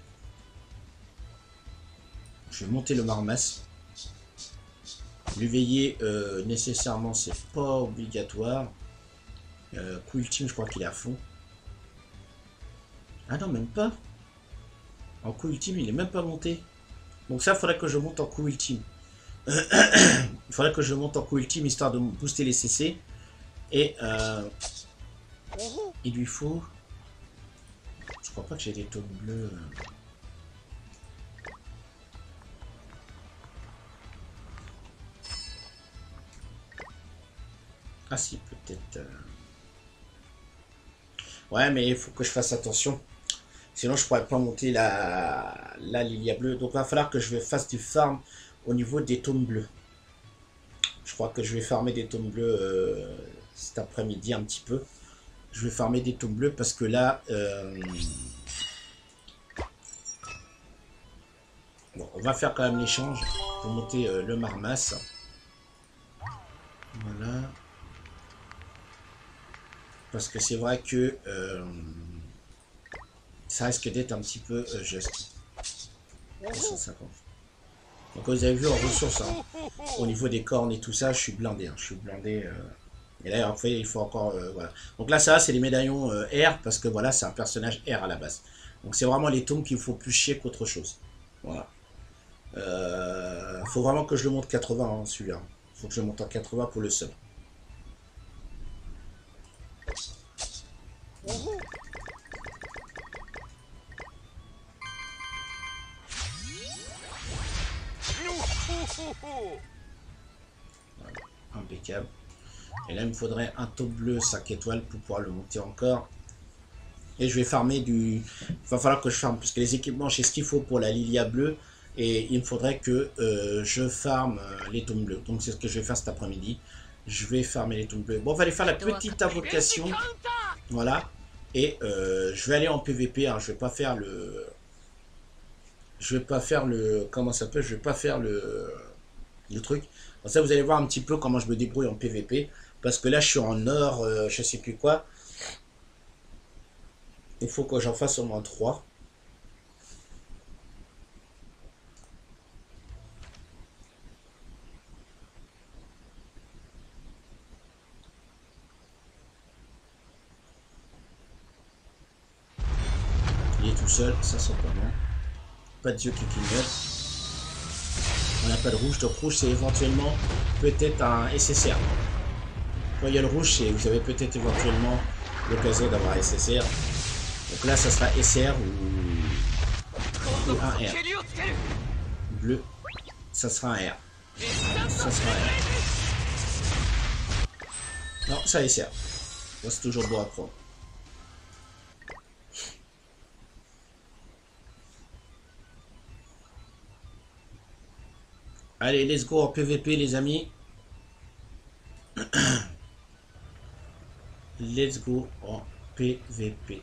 Je vais monter le Marmas. L'éveiller nécessairement, c'est pas obligatoire. Coup ultime, je crois qu'il est à fond. Ah non, même pas. En coup ultime, il est même pas monté. Donc ça, il faudrait que je monte en coup ultime. Il faudrait que je monte en coup ultime, histoire de booster les CC. Et il lui faut... Je crois pas que j'ai des tomes bleus. Ah si, peut-être... Ouais, mais il faut que je fasse attention. Sinon, je pourrais pas monter la Lilia bleue. Donc, il va falloir que je fasse du farm au niveau des tomes bleus. Je crois que je vais farmer des tomes bleus cet après-midi un petit peu. Je vais farmer des tomes bleus parce que là... Bon, on va faire quand même l'échange pour monter le Marmas. Voilà. Parce que c'est vrai que ça risque d'être un petit peu juste. 250. Donc vous avez vu en ressources, hein, au niveau des cornes et tout ça, je suis blindé. Hein, je suis blindé. Et là, en fait, il faut encore... voilà. Donc là, ça, c'est les médaillons R, parce que voilà, c'est un personnage R à la base. Donc c'est vraiment les tomes qu'il faut plus chier qu'autre chose. Voilà. Faut vraiment que je le monte 80, hein, celui-là. Faut que je le monte en 80 pour le seul. Voilà. Impeccable. Et là, il me faudrait un taupe bleu 5 étoiles pour pouvoir le monter encore. Et je vais farmer du... Il va falloir que je farme, parce que les équipements, j'ai ce qu'il faut pour la Lilia bleue. Et il me faudrait que je farme les tomes bleus. Donc c'est ce que je vais faire cet après-midi. Je vais farmer les tomes bleus. Bon, on va aller faire la petite invocation. Voilà. Et je vais aller en PVP. Hein. Je vais pas faire le... Je vais pas faire le... Comment ça s'appelle? Je vais pas faire le truc. Comme ça, vous allez voir un petit peu comment je me débrouille en PVP. Parce que là, je suis en or, je sais plus quoi. Il faut que j'en fasse au moins 3. Il est tout seul, ça sent pas bon. Pas de yeux qui clignotent. On n'a pas de rouge, donc rouge c'est éventuellement peut-être un SSR. Quand il y a le rouge, vous avez peut-être éventuellement l'occasion d'avoir SSR. Donc là, ça sera SR ou un R. Bleu, ça sera un R. Ça sera un R. Non, ça SR. C'est toujours bon à prendre. Allez, let's go en PVP, les amis. Let's go en PVP.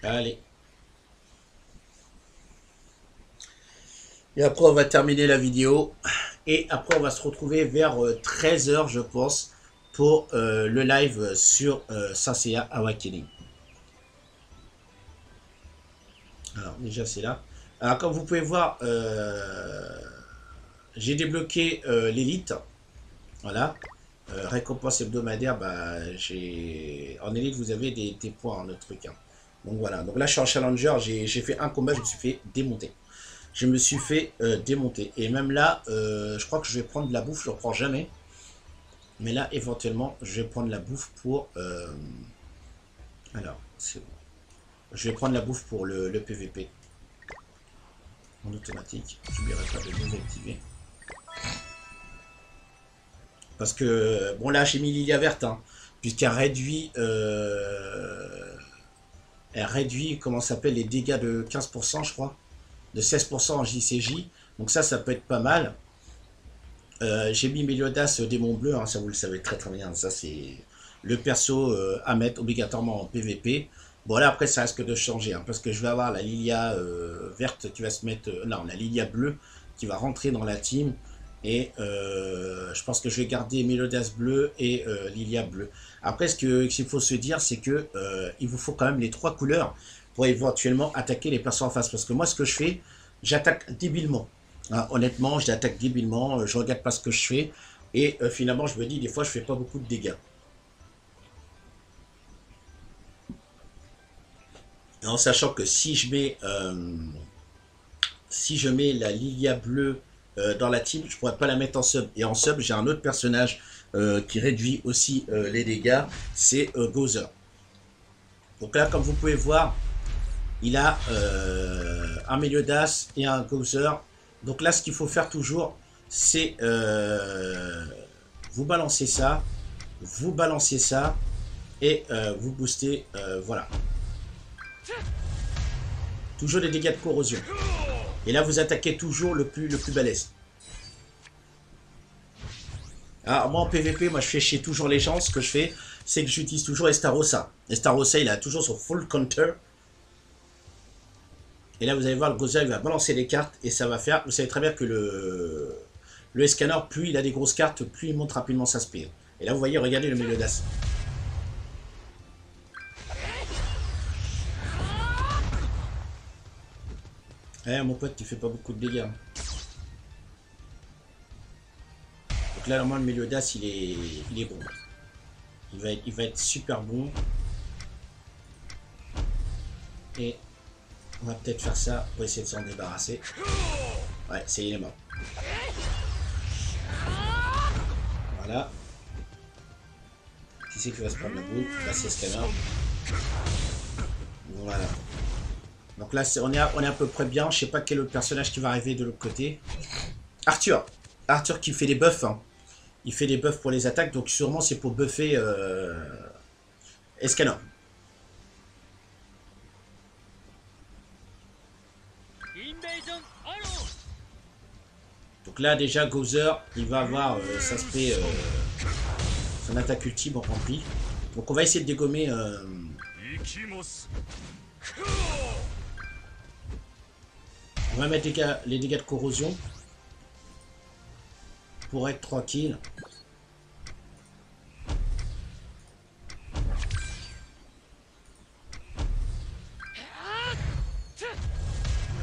Allez. Et après, on va terminer la vidéo. Et après, on va se retrouver vers 13 h, je pense, pour le live sur Saint Seiya Awakening. Alors, déjà, c'est là. Alors, comme vous pouvez voir, j'ai débloqué l'élite. Voilà. Récompense hebdomadaire, bah, en élite, vous avez des points, en autre truc. Hein. Donc voilà. Donc là, je suis en challenger. J'ai fait un combat, je me suis fait démonter. Je me suis fait démonter. Et même là, je crois que je vais prendre de la bouffe. Je ne reprends jamais. Mais là, éventuellement, je vais prendre la bouffe pour... alors, c'est bon. Je vais prendre la bouffe pour le PVP. En automatique. Je n'oublierai pas de le désactiver. Parce que, bon là, j'ai mis Lilia verte. Hein, puisqu'elle réduit... elle réduit, comment ça s'appelle, les dégâts de 15%, je crois. De 16% en JCJ. Donc ça peut être pas mal. J'ai mis Meliodas démon bleu, hein, ça vous le savez très très bien. Ça c'est le perso à mettre obligatoirement en PVP. Bon là après ça risque de changer, hein, parce que je vais avoir la Lilia verte qui va se mettre... non, la Lilia bleue qui va rentrer dans la team. Et je pense que je vais garder Meliodas bleu et Lilia bleu. Après ce qu'il faut se dire c'est que il vous faut quand même les 3 couleurs pour éventuellement attaquer les persos en face. Parce que moi ce que je fais, j'attaque débilement. Hein, honnêtement, je l'attaque débilement, je regarde pas ce que je fais. Et finalement je me dis des fois je fais pas beaucoup de dégâts. En sachant que si je mets la Lilia bleue dans la team, je pourrais pas la mettre en sub. Et en sub, j'ai un autre personnage qui réduit aussi les dégâts, c'est Gozer. Donc là, comme vous pouvez voir, il a un Meliodas et un Gozer. Donc là, ce qu'il faut faire toujours, c'est vous balancez ça, et vous boostez, voilà. Toujours des dégâts de corrosion. Et là, vous attaquez toujours le plus balèze. Alors, moi, en PVP, moi, je fais chier toujours les gens. Ce que je fais, c'est que j'utilise toujours Estarossa. Estarossa, il a toujours son full counter. Et là, vous allez voir, le Gozer, il va balancer les cartes. Et ça va faire... Vous savez très bien que le scanner, plus il a des grosses cartes, plus il monte rapidement sa speed. Et là, vous voyez, regardez le Meliodas. Eh, mon pote, tu fais pas beaucoup de dégâts. Donc là, normalement, le Meliodas, il est bon. Il va être super bon. Et on va peut-être faire ça pour essayer de s'en débarrasser. Ouais, il est mort. Voilà. Qui c'est qui va se prendre la boule? Là, c'est Scanner. Voilà. Donc là, on est à peu près bien. Je sais pas quel autre personnage qui va arriver de l'autre côté. Arthur. Arthur qui fait des buffs. Hein. Il fait des buffs pour les attaques. Donc sûrement c'est pour buffer Escanor. Donc là déjà Gozer, il va avoir sa spé, son attaque ultime remplie. Donc on va essayer de dégommer... On va mettre les dégâts de corrosion pour être tranquille.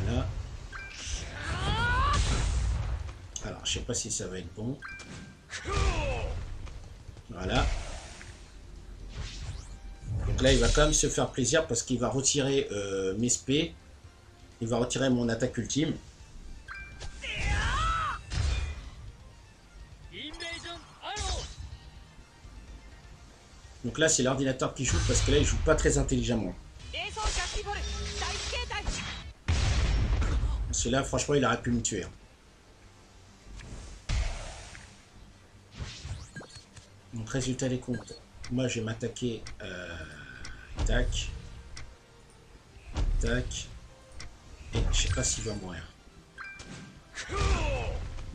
Voilà. Alors, je sais pas si ça va être bon. Voilà. Donc là, il va quand même se faire plaisir parce qu'il va retirer mes spé. Il va retirer mon attaque ultime. Donc là, c'est l'ordinateur qui joue parce que là, il joue pas très intelligemment. Parce que là, franchement, il aurait pu me tuer. Donc, résultat des comptes. Moi, je vais m'attaquer. Tac. Tac. Et je sais pas s'il va mourir.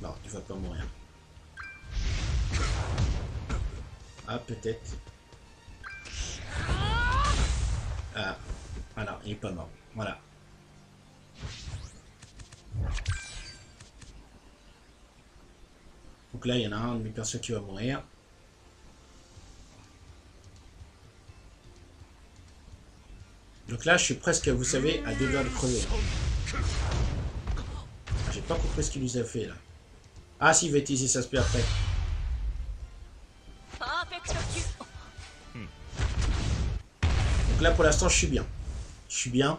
Non, il va pas mourir. Ah, peut-être. Ah non, il est pas mort. Voilà. Donc là, il y en a un de mes persos qui va mourir. Donc là, je suis presque, vous savez, à 2 doigts de crever. Ah, j'ai pas compris ce qu'il nous a fait, là. Ah, si, il va utiliser sa spé après. Donc là, pour l'instant, je suis bien. Je suis bien.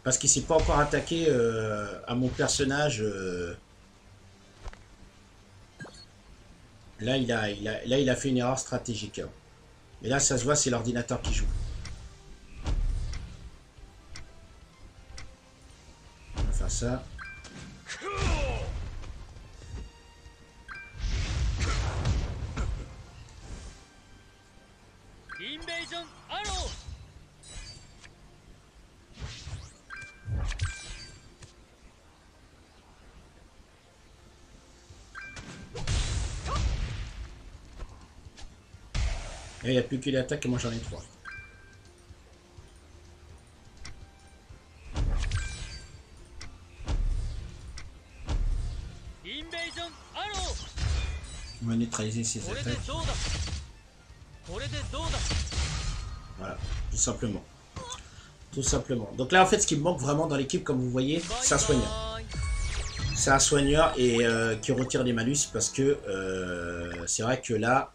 Parce qu'il s'est pas encore attaqué à mon personnage. Là, il a fait une erreur stratégique. Et là, ça se voit, c'est l'ordinateur qui joue. On va faire ça. Et il n'y a plus qu'une attaque et moi j'en ai 3. On va neutraliser ces attaques. Voilà, tout simplement. Tout simplement. Donc là en fait ce qui me manque vraiment dans l'équipe comme vous voyez, c'est un soigneur. C'est un soigneur et qui retire des malus parce que c'est vrai que là...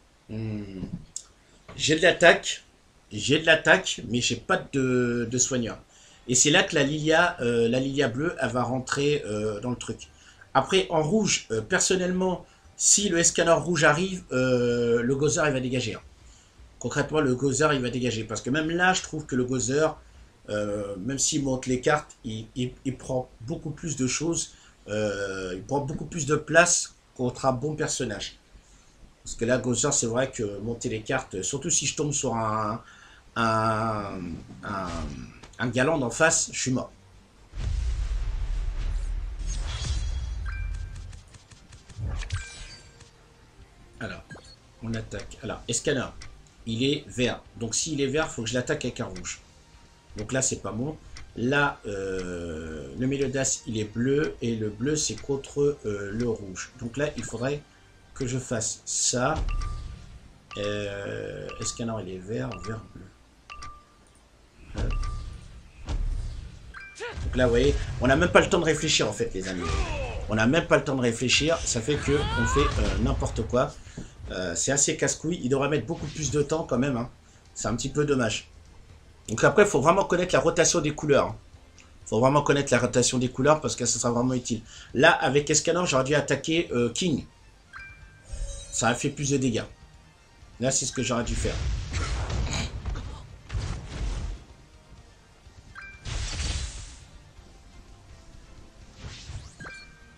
j'ai de l'attaque, mais j'ai pas de soigneur. Et c'est là que la Lilia bleue, elle va rentrer dans le truc. Après, en rouge, personnellement, si le scanner rouge arrive, le Gozer, il va dégager. Hein. Concrètement, le Gozer, il va dégager. Parce que même là, je trouve que le Gozer, même s'il monte les cartes, il prend beaucoup plus de choses. Il prend beaucoup plus de place contre un bon personnage. Parce que là, Gozer, c'est vrai que monter les cartes, surtout si je tombe sur un galant d'en face, je suis mort. Alors, on attaque. Alors, Escanner, il est vert. Donc, s'il est vert, il faut que je l'attaque avec un rouge. Donc là, c'est pas bon. Là, le Mélodas, il est bleu. Et le bleu, c'est contre le rouge. Donc là, il faudrait que je fasse ça. Escanner, il est vert, vert, bleu. Donc là, vous voyez, on n'a même pas le temps de réfléchir, en fait, les amis. On n'a même pas le temps de réfléchir. Ça fait que on fait n'importe quoi. C'est assez casse-couille. Il devrait mettre beaucoup plus de temps, quand même. Hein. C'est un petit peu dommage. Donc après, il faut vraiment connaître la rotation des couleurs. Il faut vraiment connaître la rotation des couleurs parce que ça sera vraiment utile. Là, avec Escanner, j'aurais dû attaquer King. Ça a fait plus de dégâts. Là, c'est ce que j'aurais dû faire.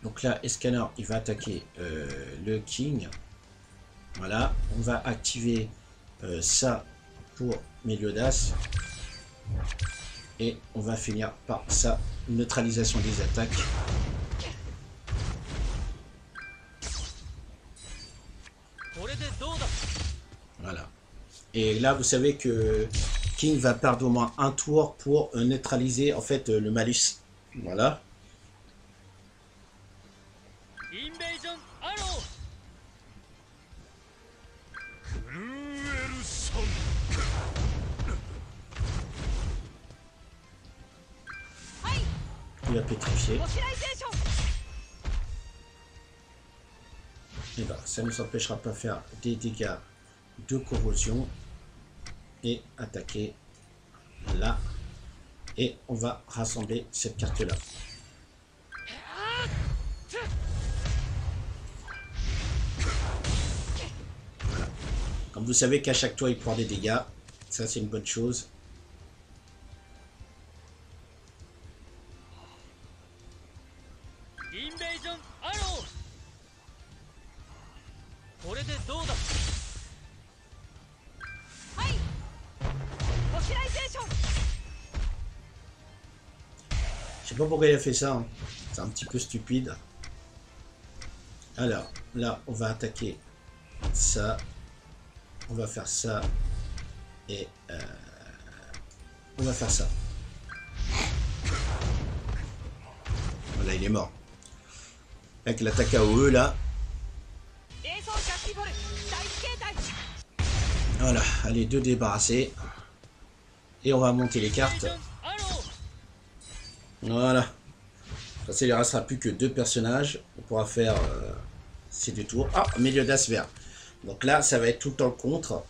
Donc là, Escanner, il va attaquer le King. Voilà. On va activer ça pour Meliodas. Et on va finir par sa neutralisation des attaques. Voilà. Et là, vous savez que King va perdre au moins un tour pour neutraliser en fait le malus. Voilà. Il va pétrifier. Et ben, ça ne nous empêchera pas de faire des dégâts de corrosion et attaquer là. Et on va rassembler cette carte là. Voilà. Comme vous savez qu'à chaque tour il prend des dégâts, ça c'est une bonne chose. Je sais pas pourquoi il a fait ça, hein. C'est un petit peu stupide. Alors, là, on va attaquer ça. On va faire ça. Et on va faire ça. Voilà, il est mort. Avec l'attaque AOE, là. Voilà, allez, deux débarrassés. Et on va monter les cartes. Voilà. Ça, il ne restera plus que deux personnages. On pourra faire ces deux tours. Ah, milieu d'as vert. Donc là, ça va être tout le temps le contre.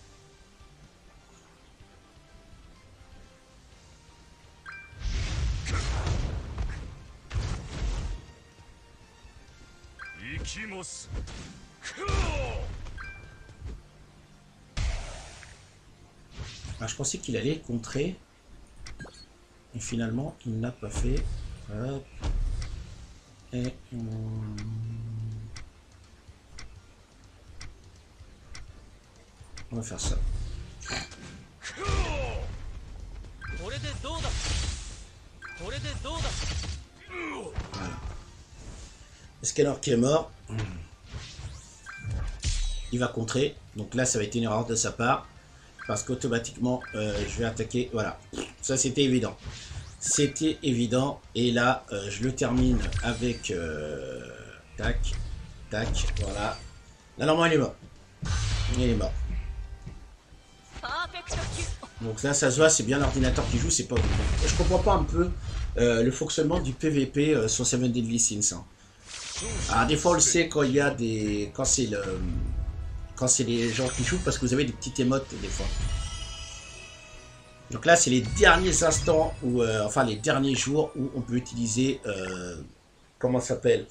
Ah, je pensais qu'il allait contrer. Et finalement, il n'a pas fait. Hop. Et on va faire ça. Voilà. Escanor qui est mort. Il va contrer. Donc là, ça va être une erreur de sa part. Parce qu'automatiquement, je vais attaquer. Voilà. Ça, c'était évident. C'était évident. Et là, je le termine avec... tac. Tac. Voilà. Là, normalement, il est mort. Il est mort. Donc là, ça se voit, c'est bien l'ordinateur qui joue, c'est pas vous. Je comprends pas un peu le fonctionnement du PVP sur Seven Deadly Sins. Hein. Alors, des fois, on le sait quand il y a des... Quand c'est le... Quand c'est les gens qui jouent, parce que vous avez des petites émotes, des fois. Donc là, c'est les derniers instants, où, enfin, les derniers jours où on peut utiliser... comment ça s'appelle,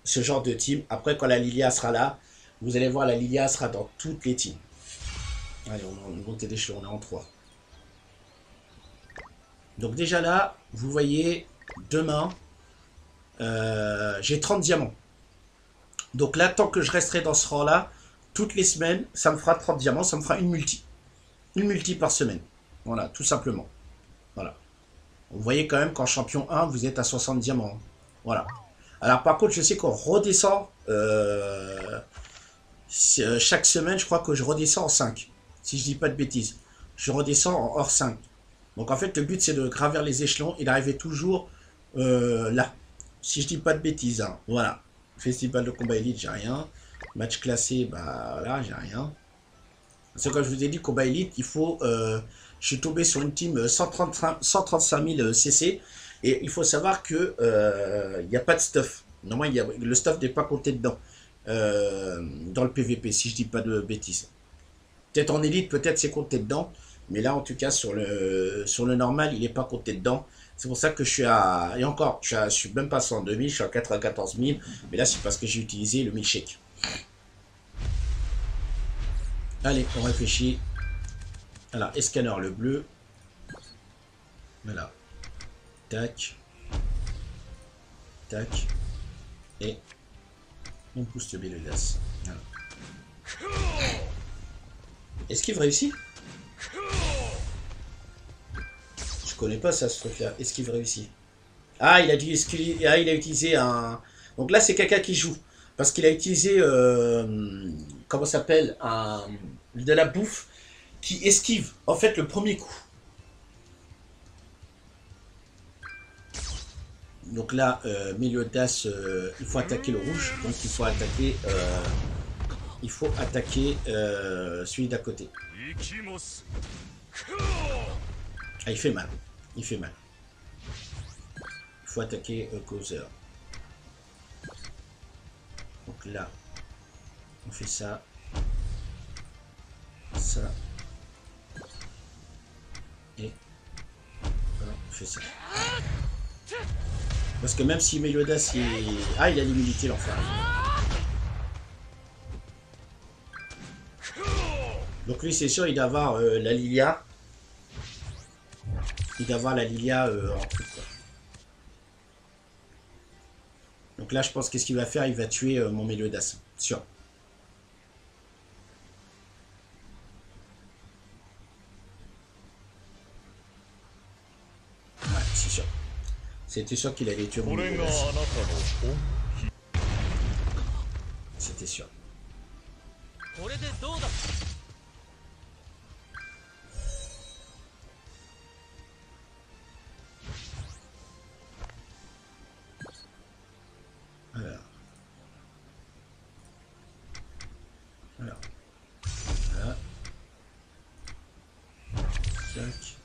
ce genre de team. Après, quand la Lilia sera là, vous allez voir, la Lilia sera dans toutes les teams. Allez, on monte d'échelon, on est en 3. Donc déjà là, vous voyez, demain, j'ai 30 diamants. Donc là, tant que je resterai dans ce rang-là, toutes les semaines, ça me fera 30 diamants, ça me fera une multi. Une multi par semaine. Voilà, tout simplement. Voilà. Vous voyez quand même qu'en champion 1, vous êtes à 60 diamants. Voilà. Alors par contre, je sais qu'on redescend, chaque semaine, je crois que je redescends en 5. Si je dis pas de bêtises. Je redescends en hors 5. Donc en fait, le but, c'est de gravir les échelons et d'arriver toujours là. Si je dis pas de bêtises. Hein. Voilà. Festival de combat élite, j'ai rien. Match classé, bah là, j'ai rien. Parce que quand je vous ai dit combat élite, il faut... je suis tombé sur une team 135 000 CC. Et il faut savoir que il n'y a pas de stuff. Normalement, le stuff n'est pas compté dedans. Dans le PVP, si je dis pas de bêtises. Peut-être en élite, peut-être c'est compté dedans. Mais là, en tout cas, sur le normal, il n'est pas compté dedans. C'est pour ça que je suis à... Et encore, je suis même pas à 102 000, je suis à 94 000. Mais là, c'est parce que j'ai utilisé le milkshake. Allez, on réfléchit. Alors, escaneur, le bleu. Voilà. Tac. Tac. Et on pousse le glace. Voilà. Esquive réussi? Je connais pas ça, ce truc-là. Esquive réussi. Ah, il a dû esquiver. Ah, il a utilisé un... Donc là, c'est quelqu'un qui joue. Parce qu'il a utilisé... comment ça s'appelle, de la bouffe qui esquive, en fait, le premier coup. Donc là, milieu d'as, il faut attaquer le rouge. Donc il faut attaquer celui d'à côté. Ah, il fait mal. Il fait mal. Il faut attaquer Closer. Donc là, on fait ça. Ça. Et voilà, on fait ça. Parce que même si Meliodas il... Ah, il a l'immunité, l'enfer. Donc lui, c'est sûr, il doit avoir la Lilia. Il doit avoir la Lilia en truc, quoi. Donc là, je pense qu'est-ce qu'il va faire? Il va tuer mon Meliodas. Sûr. Ouais, c'est sûr. C'était sûr qu'il allait tuer mon Meliodas. C'était sûr. Alors. Alors. Voilà. Tac.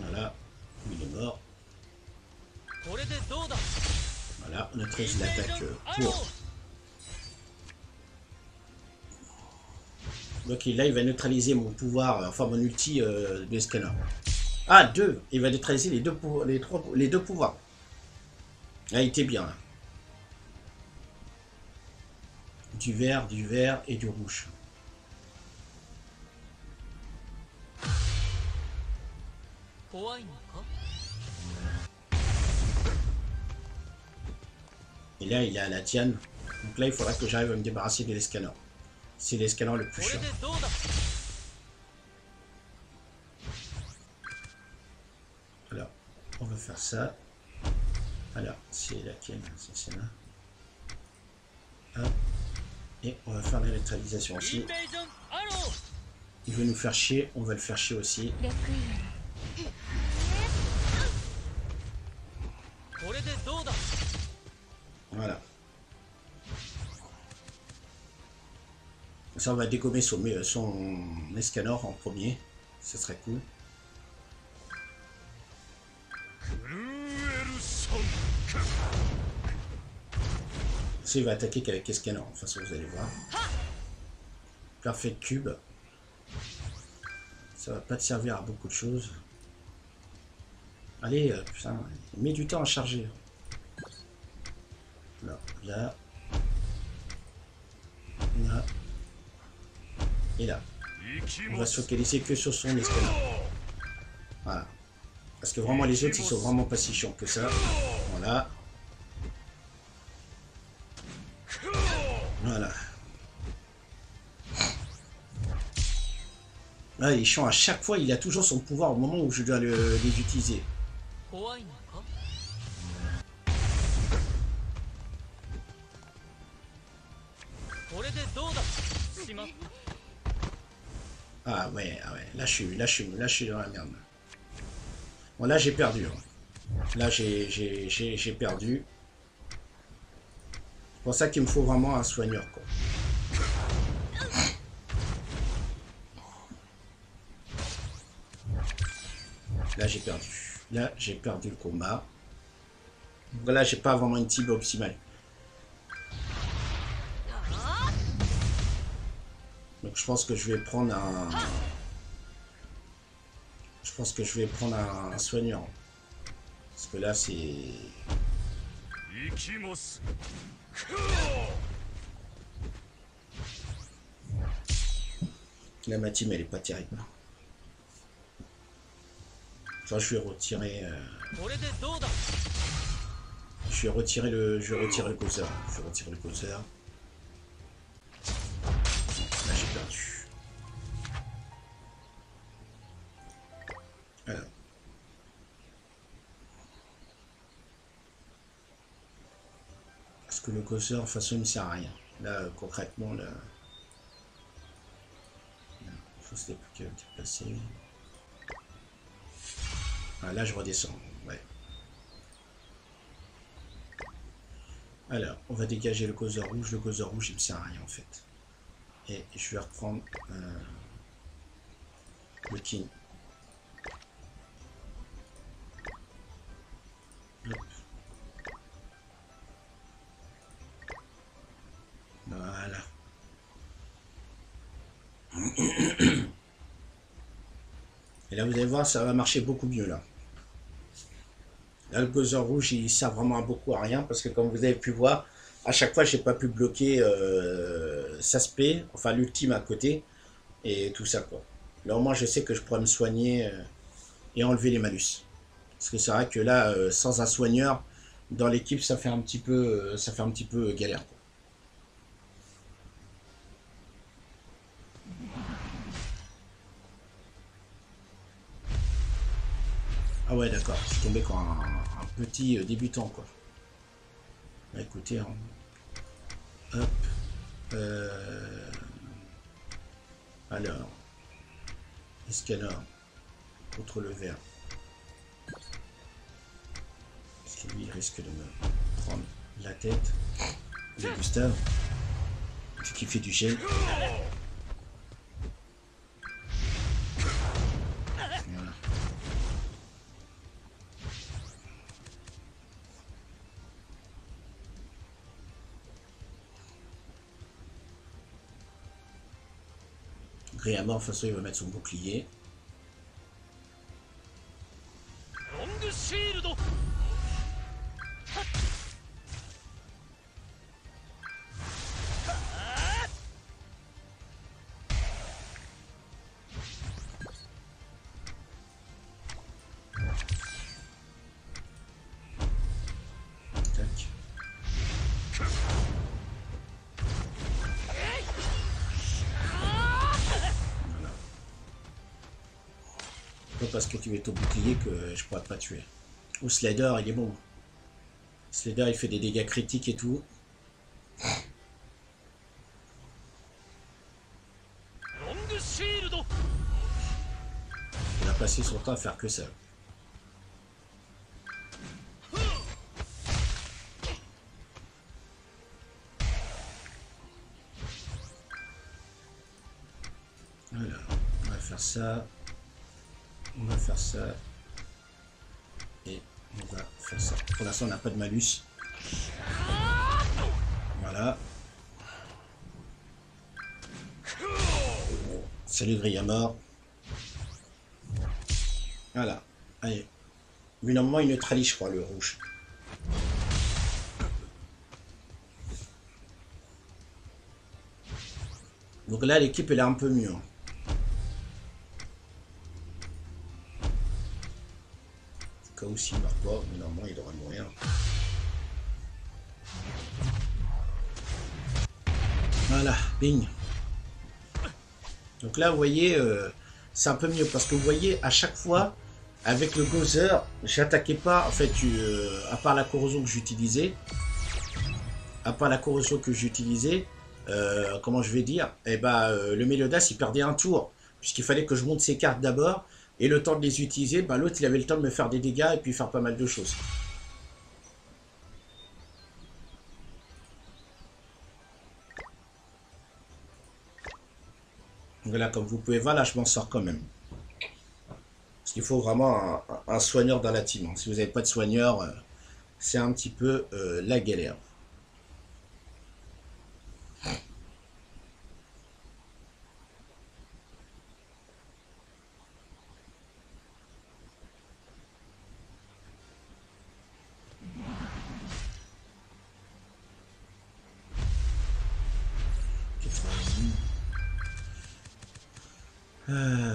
Voilà. Il est mort. Voilà, on neutralise l'attaque pour. Donc là, il va neutraliser mon pouvoir, enfin mon ulti de scanner. Ah, 2. Il va neutraliser les deux pouvoirs. Ah, il était bien là. Du vert et du rouge. Et là, il est à la Diane. Donc là, il faudra que j'arrive à me débarrasser de l'escanner. C'est l'escanner le plus chiant. Alors, on va faire ça. Alors, c'est laquelle? C'est celle-là. Hop. Et on va faire la neutralisation aussi. Il veut nous faire chier, on va le faire chier aussi. Voilà. Ça, on va dégommer son escanor en premier. Ce serait cool. Ça, il va attaquer qu'avec escanor. De toute façon, vous allez voir. Parfait cube. Ça va pas te servir à beaucoup de choses. Allez, putain, il met du temps à charger. Là, là. Là. Et là. On va se focaliser que sur son escanor. Voilà. Parce que vraiment les autres, ils sont vraiment pas si chiants que ça. Voilà. Voilà. Là, il est chiant à chaque fois, il a toujours son pouvoir au moment où je dois les utiliser. Ah ouais, là je suis dans la merde. Bon là j'ai perdu. Là j'ai perdu. C'est pour ça qu'il me faut vraiment un soigneur quoi. Là j'ai perdu. Là j'ai perdu le combat. Voilà, j'ai pas vraiment une cible optimale. Donc je pense que je vais prendre un... Je pense que je vais prendre un soigneur. Parce que là c'est... Là ma team elle est pas terrible. Enfin, je vais retirer... Je vais retirer le causeur. Je vais retirer le causeur. Là j'ai perdu. Alors. Parce que le causeur, de toute façon, il ne sert à rien. Là, concrètement, là... Il faut se déplacer. Ah, là, je redescends. Ouais. Alors, on va dégager le causeur rouge. Le causeur rouge, il me sert à rien, en fait. Et je vais reprendre le king. Hop. Voilà. Et là, vous allez voir, ça va marcher beaucoup mieux, là. Là, le causeur rouge, il sert vraiment beaucoup à rien, parce que comme vous avez pu voir, à chaque fois, j'ai pas pu bloquer Saspé, enfin l'ultime à côté, et tout ça, quoi. Là, au moins, je sais que je pourrais me soigner et enlever les malus. Parce que c'est vrai que là, sans un soigneur, dans l'équipe, ça fait un petit peu, galère, quoi. Ah ouais, d'accord, je suis tombé comme un petit débutant, quoi. Bah, écoutez, hein. Hop. Alors, escanor contre le vert. Parce que lui, il risque de me prendre la tête. De Gustave. Ce qui fait du gel. Voilà. Greyhammer, de toute façon, il va mettre son bouclier. Parce que tu mets ton bouclier que je pourrais pas tuer. Ou Slider, il est bon. Slider, il fait des dégâts critiques et tout. Il a passé son temps à faire que ça. Voilà, on va faire ça. On va faire ça. Et on va faire ça. Pour l'instant, on n'a pas de malus. Voilà. Salut Greyhammer. Voilà. Allez. Mais normalement, il neutralise, je crois, le rouge. Donc là, l'équipe, elle est un peu mieux. Hein. Où s'il ne meurt pas, mais normalement il devrait mourir. Voilà, bing. Donc là, vous voyez, c'est un peu mieux parce que vous voyez, à chaque fois, avec le Gozer, j'attaquais pas, en fait, à part la corrosion que j'utilisais, comment je vais dire, eh ben, le Meliodas, il perdait un tour, puisqu'il fallait que je monte ses cartes d'abord. Et le temps de les utiliser, bah, l'autre il avait le temps de me faire des dégâts et puis faire pas mal de choses. Voilà, comme vous pouvez voir, là je m'en sors quand même. Parce qu'il faut vraiment un soigneur dans la team. Si vous n'avez pas de soigneur, c'est un petit peu la galère.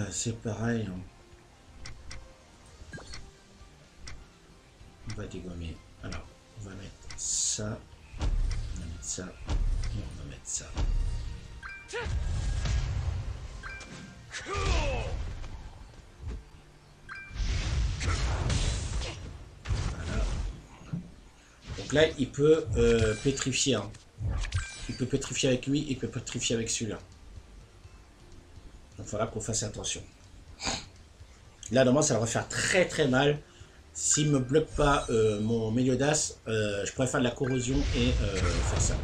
C'est pareil. On va dégommer. Alors, on va mettre ça. On va mettre ça. Et on va mettre ça. Voilà. Donc là, il peut pétrifier. Hein. Il peut pétrifier avec lui, il peut pétrifier avec celui-là. Il faudra qu'on fasse attention. Là, normalement, ça va faire très très mal. S'il ne me bloque pas mon Meliodas, je pourrais faire de la corrosion et faire ça.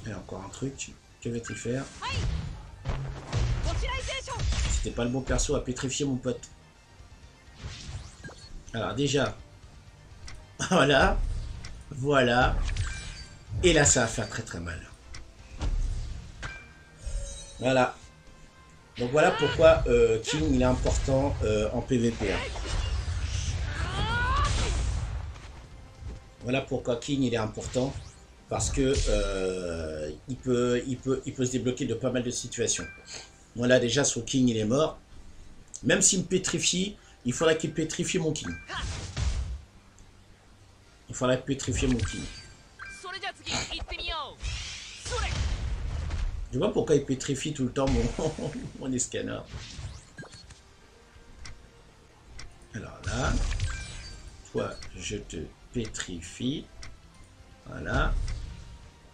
Et encore un truc. Que va-t-il faire? C'était pas le bon perso à pétrifier, mon pote. Alors déjà, voilà, voilà. Et là, ça va faire très très mal. Voilà. Donc voilà pourquoi King il est important en PVP. Hein. Voilà pourquoi King il est important. Parce que il peut se débloquer de pas mal de situations. Voilà, déjà son King il est mort. Même s'il me pétrifie, il faudra qu'il pétrifie mon King. Il faudra pétrifier mon King. Je vois pourquoi il pétrifie tout le temps mon escanor. Alors là, toi je te pétrifie. Voilà.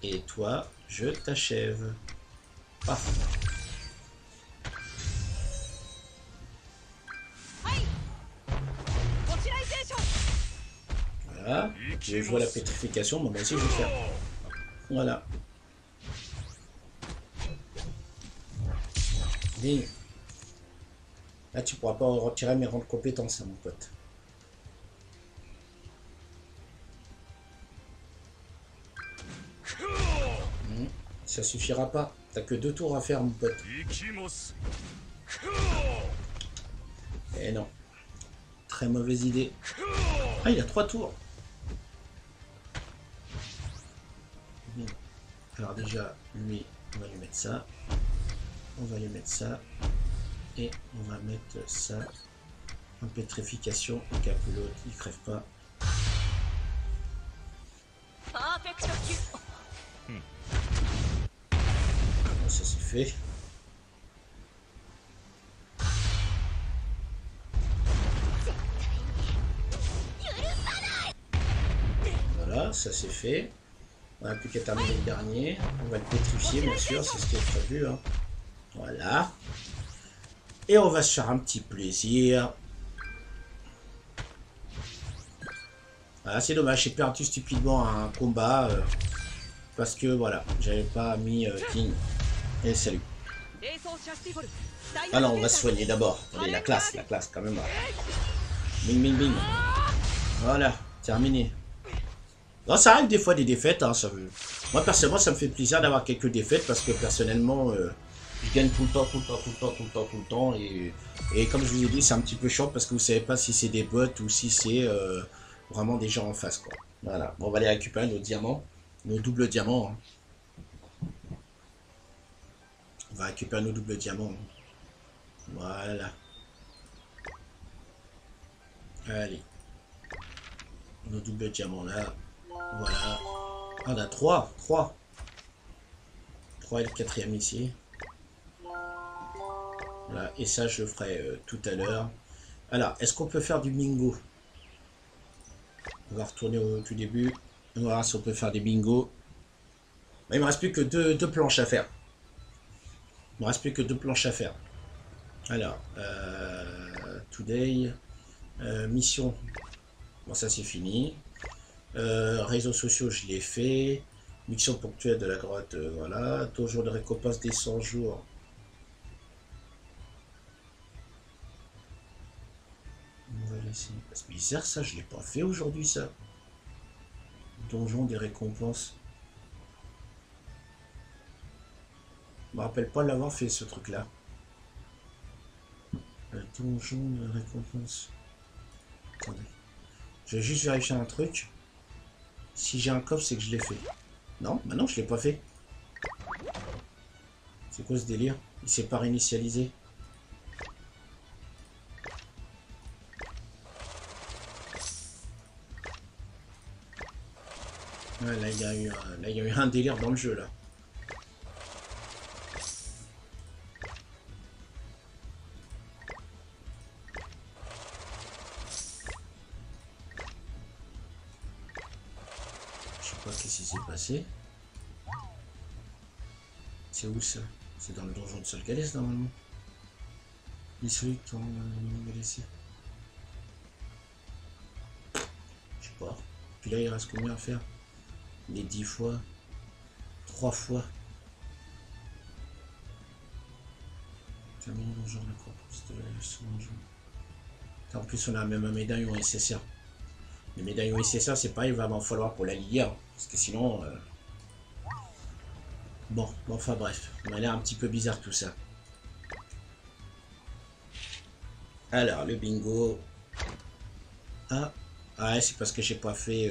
Et toi, je t'achève. Parfait. Voilà. Je vois la pétrification, bon, moi aussi je vais faire. Voilà. Ding. Là, tu pourras pas retirer mes rangs de compétences, hein, mon pote. Ça suffira pas. T'as que 2 tours à faire, mon pote. Eh non. Très mauvaise idée. Ah, il a 3 tours. Alors déjà, lui, on va lui mettre ça. On va lui mettre ça. Et on va mettre ça en pétrification. Au cas où l'autre, il crève pas. Bon, ça c'est fait. Voilà, ça c'est fait. On n'a plus qu'à terminer le dernier. On va le pétrifier, bien sûr, c'est ce qui est prévu. Hein. Voilà. Et on va se faire un petit plaisir. Voilà, c'est dommage, j'ai perdu stupidement un combat. Parce que voilà, j'avais pas mis King. Et salut. Alors, on va se soigner d'abord. Attendez, la classe quand même. Bing, bing, bing. Voilà, terminé. Non, ça arrive des fois des défaites. Hein, ça veut... Moi, personnellement, ça me fait plaisir d'avoir quelques défaites parce que personnellement, je gagne tout le temps. Et comme je vous ai dit, c'est un petit peu chiant parce que vous savez pas si c'est des bots ou si c'est vraiment des gens en face, quoi. Voilà, bon, on va aller récupérer nos diamants, nos doubles diamants. Hein. On va récupérer nos doubles diamants. Hein. Voilà. Allez. Nos doubles diamants là. Voilà. Ah, on a 3. 3 et le 4e ici. Voilà. Et ça, je le ferai tout à l'heure. Alors, est-ce qu'on peut faire du bingo? On va retourner au tout début. On va voir si on peut faire des bingos. Il me reste plus que deux planches à faire. Il me reste plus que 2 planches à faire. Alors, today, mission. Bon, ça c'est fini. Réseaux sociaux, je l'ai fait. Mission ponctuelle de la grotte, voilà. Toujours de récompense des 100 jours. On va laisser. C'est bizarre ça, je l'ai pas fait aujourd'hui ça. Donjon des récompenses. Je me rappelle pas l'avoir fait ce truc là. Le donjon de récompense. Attendez. Je vais juste vérifier un truc. Si j'ai un coffre, c'est que je l'ai fait. Non, bah non, je l'ai pas fait. C'est quoi ce délire? Il s'est pas réinitialisé. Ouais, là, il y a eu un délire dans le jeu, là. Je sais pas qu'est-ce qui s'est passé. C'est où ça? C'est dans le donjon de Solgalès, normalement. Les celui qui ont laissé. Je sais pas. Puis là, il reste combien à faire? Les 10 fois. 3 fois. Terminer le donjon de la croix. En plus, on a même un médaillon SSR. Les médaillons SSR, c'est pareil, il va m'en falloir pour la Ligue 1. Parce que sinon... Bon, enfin bref. Ça m'a l'air un petit peu bizarre tout ça. Alors, le bingo. Ah, ouais, c'est parce que j'ai pas fait...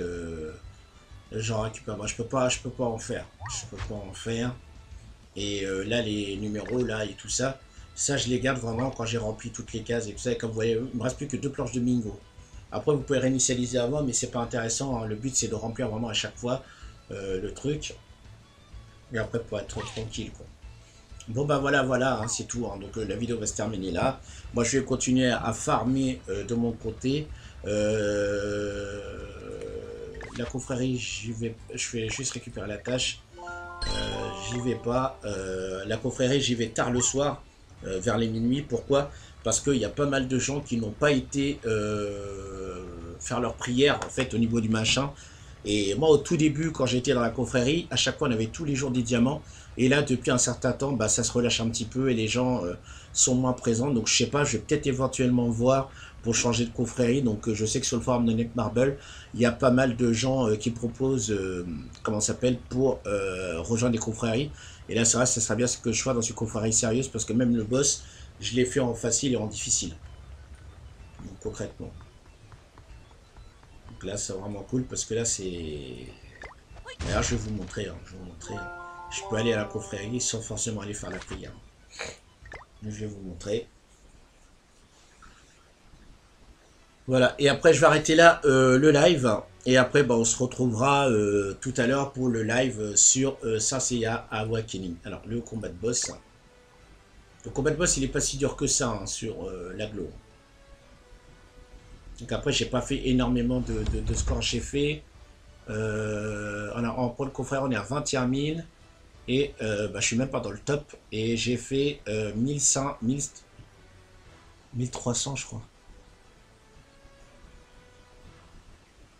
J'en récupère. Moi, je peux pas en faire. Je peux pas en faire. Et là, les numéros, là, et tout ça, ça, je les garde vraiment quand j'ai rempli toutes les cases et tout ça. Et comme vous voyez, il me reste plus que 2 planches de bingo. Après, vous pouvez réinitialiser avant, mais c'est pas intéressant. Hein. Le but, c'est de remplir vraiment à chaque fois le truc. Et après, pour être tranquille, quoi. Bon, bah voilà, hein, c'est tout. Hein. Donc, la vidéo va se terminer là. Moi, je vais continuer à farmer de mon côté. La confrérie, je vais juste récupérer la tâche. J'y vais pas. La confrérie, j'y vais tard le soir, vers les minuit. Pourquoi? Parce qu'il y a pas mal de gens qui n'ont pas été faire leur prière, en fait, au niveau du machin. Et moi, au tout début, quand j'étais dans la confrérie, à chaque fois, on avait tous les jours des diamants. Et là, depuis un certain temps, bah, ça se relâche un petit peu et les gens sont moins présents. Donc, je sais pas, je vais peut-être éventuellement voir pour changer de confrérie. Donc, je sais que sur le forum de Netmarble, il y a pas mal de gens qui proposent, comment ça s'appelle, pour rejoindre des confréries. Et là, c'est vrai, ça serait bien que je sois dans une confrérie sérieuse parce que même le boss, je l'ai fait en facile et en difficile. Donc, concrètement. Donc là, c'est vraiment cool parce que là, c'est... D'ailleurs, je vais vous montrer, hein, je vais vous montrer. Je peux aller à la confrérie sans forcément aller faire la prière. Je vais vous montrer. Voilà, et après je vais arrêter là le live. Et après bah, on se retrouvera tout à l'heure pour le live sur Saint Seiya Awakening. Alors le combat de boss. Le combat de boss il est pas si dur que ça hein, sur l'aglo. Donc après j'ai pas fait énormément de scores j'ai fait. Pour le confrère on est à 21 000. Et bah, je suis même pas dans le top. Et j'ai fait 1100, 1300 je crois.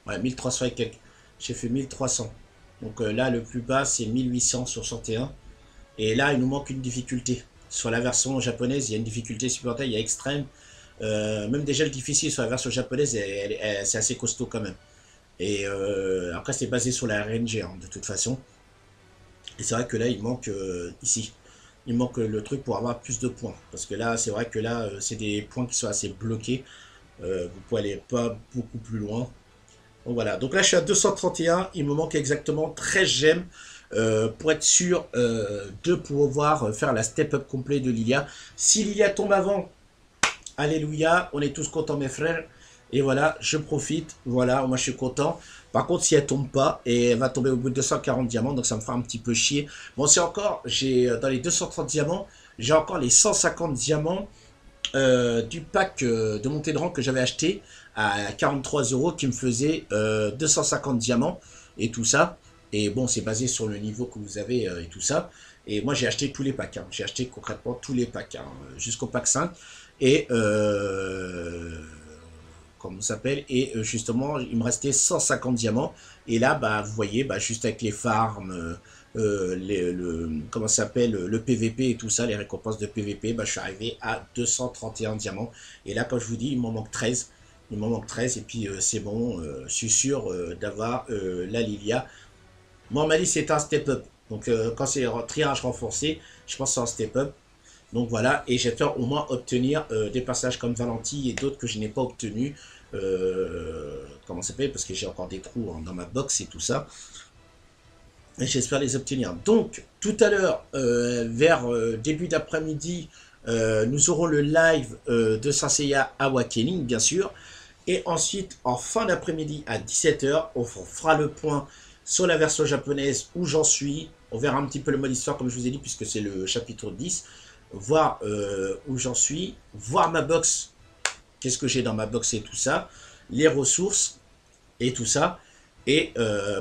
Ouais, 1300 et quelques. J'ai fait 1300. Donc là, le plus bas, c'est 1800 sur 61. Et là, il nous manque une difficulté. Sur la version japonaise, il y a une difficulté supplémentaire, il y a extrême. Même déjà le difficile sur la version japonaise, c'est assez costaud quand même. Et après, c'est basé sur la RNG, hein, de toute façon. Et c'est vrai que là, il manque ici. Il manque le truc pour avoir plus de points. Parce que là, c'est vrai que là, c'est des points qui sont assez bloqués. Vous pouvez aller pas beaucoup plus loin. Donc voilà, donc là je suis à 231, il me manque exactement 13 gemmes pour être sûr de pouvoir faire la step-up complet de Lilia. Si Lilia tombe avant, alléluia, on est tous contents mes frères. Et voilà, je profite, voilà, moi je suis content. Par contre, si elle tombe pas, et elle va tomber au bout de 240 diamants, donc ça me fera un petit peu chier. Bon, c'est encore, j'ai dans les 230 diamants, j'ai encore les 150 diamants du pack de montée de rang que j'avais acheté à 43 € qui me faisait 250 diamants et tout ça. Et bon, c'est basé sur le niveau que vous avez et tout ça. Et moi, j'ai acheté tous les packs. Hein. J'ai acheté concrètement tous les packs hein, jusqu'au pack 5. Et comment ça s'appelle. Et justement, il me restait 150 diamants. Et là, bah, vous voyez, bah, juste avec les farms, comment ça s'appelle, le PVP et tout ça, les récompenses de PVP, bah, je suis arrivé à 231 diamants. Et là, quand je vous dis, il m'en manque 13. Il m'en manque 13 et puis c'est bon, je suis sûr d'avoir la Lilia. Moi, on m'a dit c'est un step-up. Donc quand c'est un triage renforcé, je pense que c'est un step-up. Donc voilà, et j'espère au moins obtenir des passages comme Valenti et d'autres que je n'ai pas obtenus. Comment ça s'appelle? Parce que j'ai encore des trous hein, dans ma box et tout ça. Et j'espère les obtenir. Donc, tout à l'heure, vers début d'après-midi, nous aurons le live de Saint Seiya Awakening, bien sûr. Et ensuite, en fin d'après-midi, à 17 h, on fera le point sur la version japonaise où j'en suis. On verra un petit peu le mode histoire, comme je vous ai dit, puisque c'est le chapitre 10. Voir où j'en suis. Voir ma box. Qu'est-ce que j'ai dans ma box et tout ça. Les ressources et tout ça. Et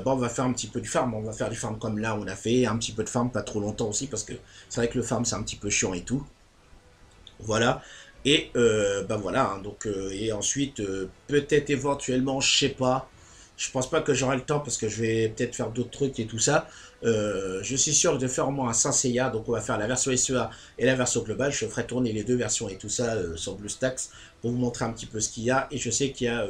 bon, on va faire un petit peu du farm. On va faire du farm comme là on a fait. Un petit peu de farm, pas trop longtemps aussi, parce que c'est vrai que le farm, c'est un petit peu chiant et tout. Voilà. Et ben voilà, hein, donc et ensuite peut-être éventuellement, je sais pas, je pense pas que j'aurai le temps parce que je vais peut-être faire d'autres trucs et tout ça. Je suis sûr de faire au moins un Saint Seiya, donc on va faire la version SEA et la version globale. Je ferai tourner les deux versions et tout ça sur BlueStacks pour vous montrer un petit peu ce qu'il y a. Et je sais qu'il y a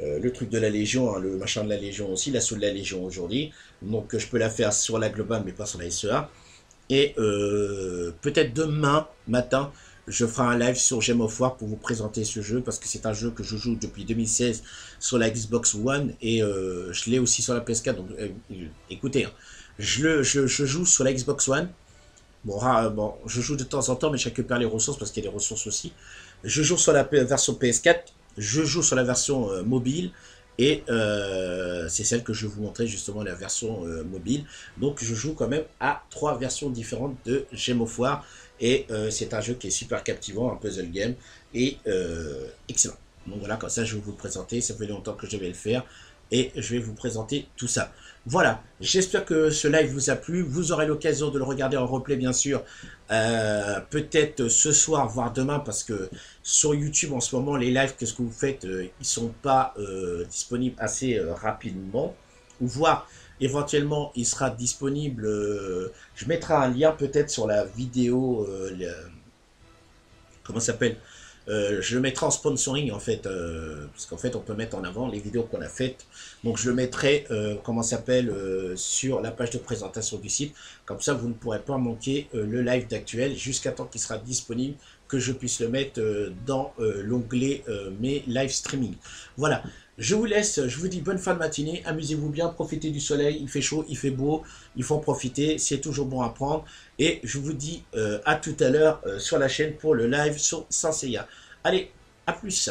le truc de la Légion, hein, le machin de la Légion aussi, l'assaut de la Légion aujourd'hui. Donc je peux la faire sur la globale mais pas sur la SEA. Et peut-être demain matin, je ferai un live sur Game of War pour vous présenter ce jeu parce que c'est un jeu que je joue depuis 2016 sur la Xbox One et je l'ai aussi sur la PS4. Donc écoutez, hein, je joue sur la Xbox One. Bon, bon, je joue de temps en temps, mais je récupère les ressources parce qu'il y a des ressources aussi. Je joue sur la version PS4, je joue sur la version mobile. Et c'est celle que je vais vous montrer justement, la version mobile. Donc je joue quand même à 3 versions différentes de Game of War. Et c'est un jeu qui est super captivant, un puzzle game. Et excellent. Donc voilà, comme ça je vais vous le présenter. Ça fait longtemps que je vais le faire. Et je vais vous présenter tout ça. Voilà, j'espère que ce live vous a plu. Vous aurez l'occasion de le regarder en replay, bien sûr. Peut-être ce soir, voire demain, parce que sur YouTube, en ce moment, les lives, qu'est-ce que vous faites ils sont pas disponibles assez rapidement. ou voir éventuellement il sera disponible, je mettrai un lien peut-être sur la vidéo, comment ça s'appelle, je le mettrai en sponsoring en fait, parce qu'en fait on peut mettre en avant les vidéos qu'on a faites. Donc je le mettrai, comment ça s'appelle, sur la page de présentation du site. Comme ça vous ne pourrez pas manquer le live d'actuel jusqu'à temps qu'il sera disponible, que je puisse le mettre dans l'onglet mes live streaming. Voilà. Je vous laisse, je vous dis bonne fin de matinée, amusez-vous bien, profitez du soleil, il fait chaud, il fait beau, il faut en profiter, c'est toujours bon à prendre. Et je vous dis à tout à l'heure sur la chaîne pour le live sur Saint Seiya. Allez, à plus.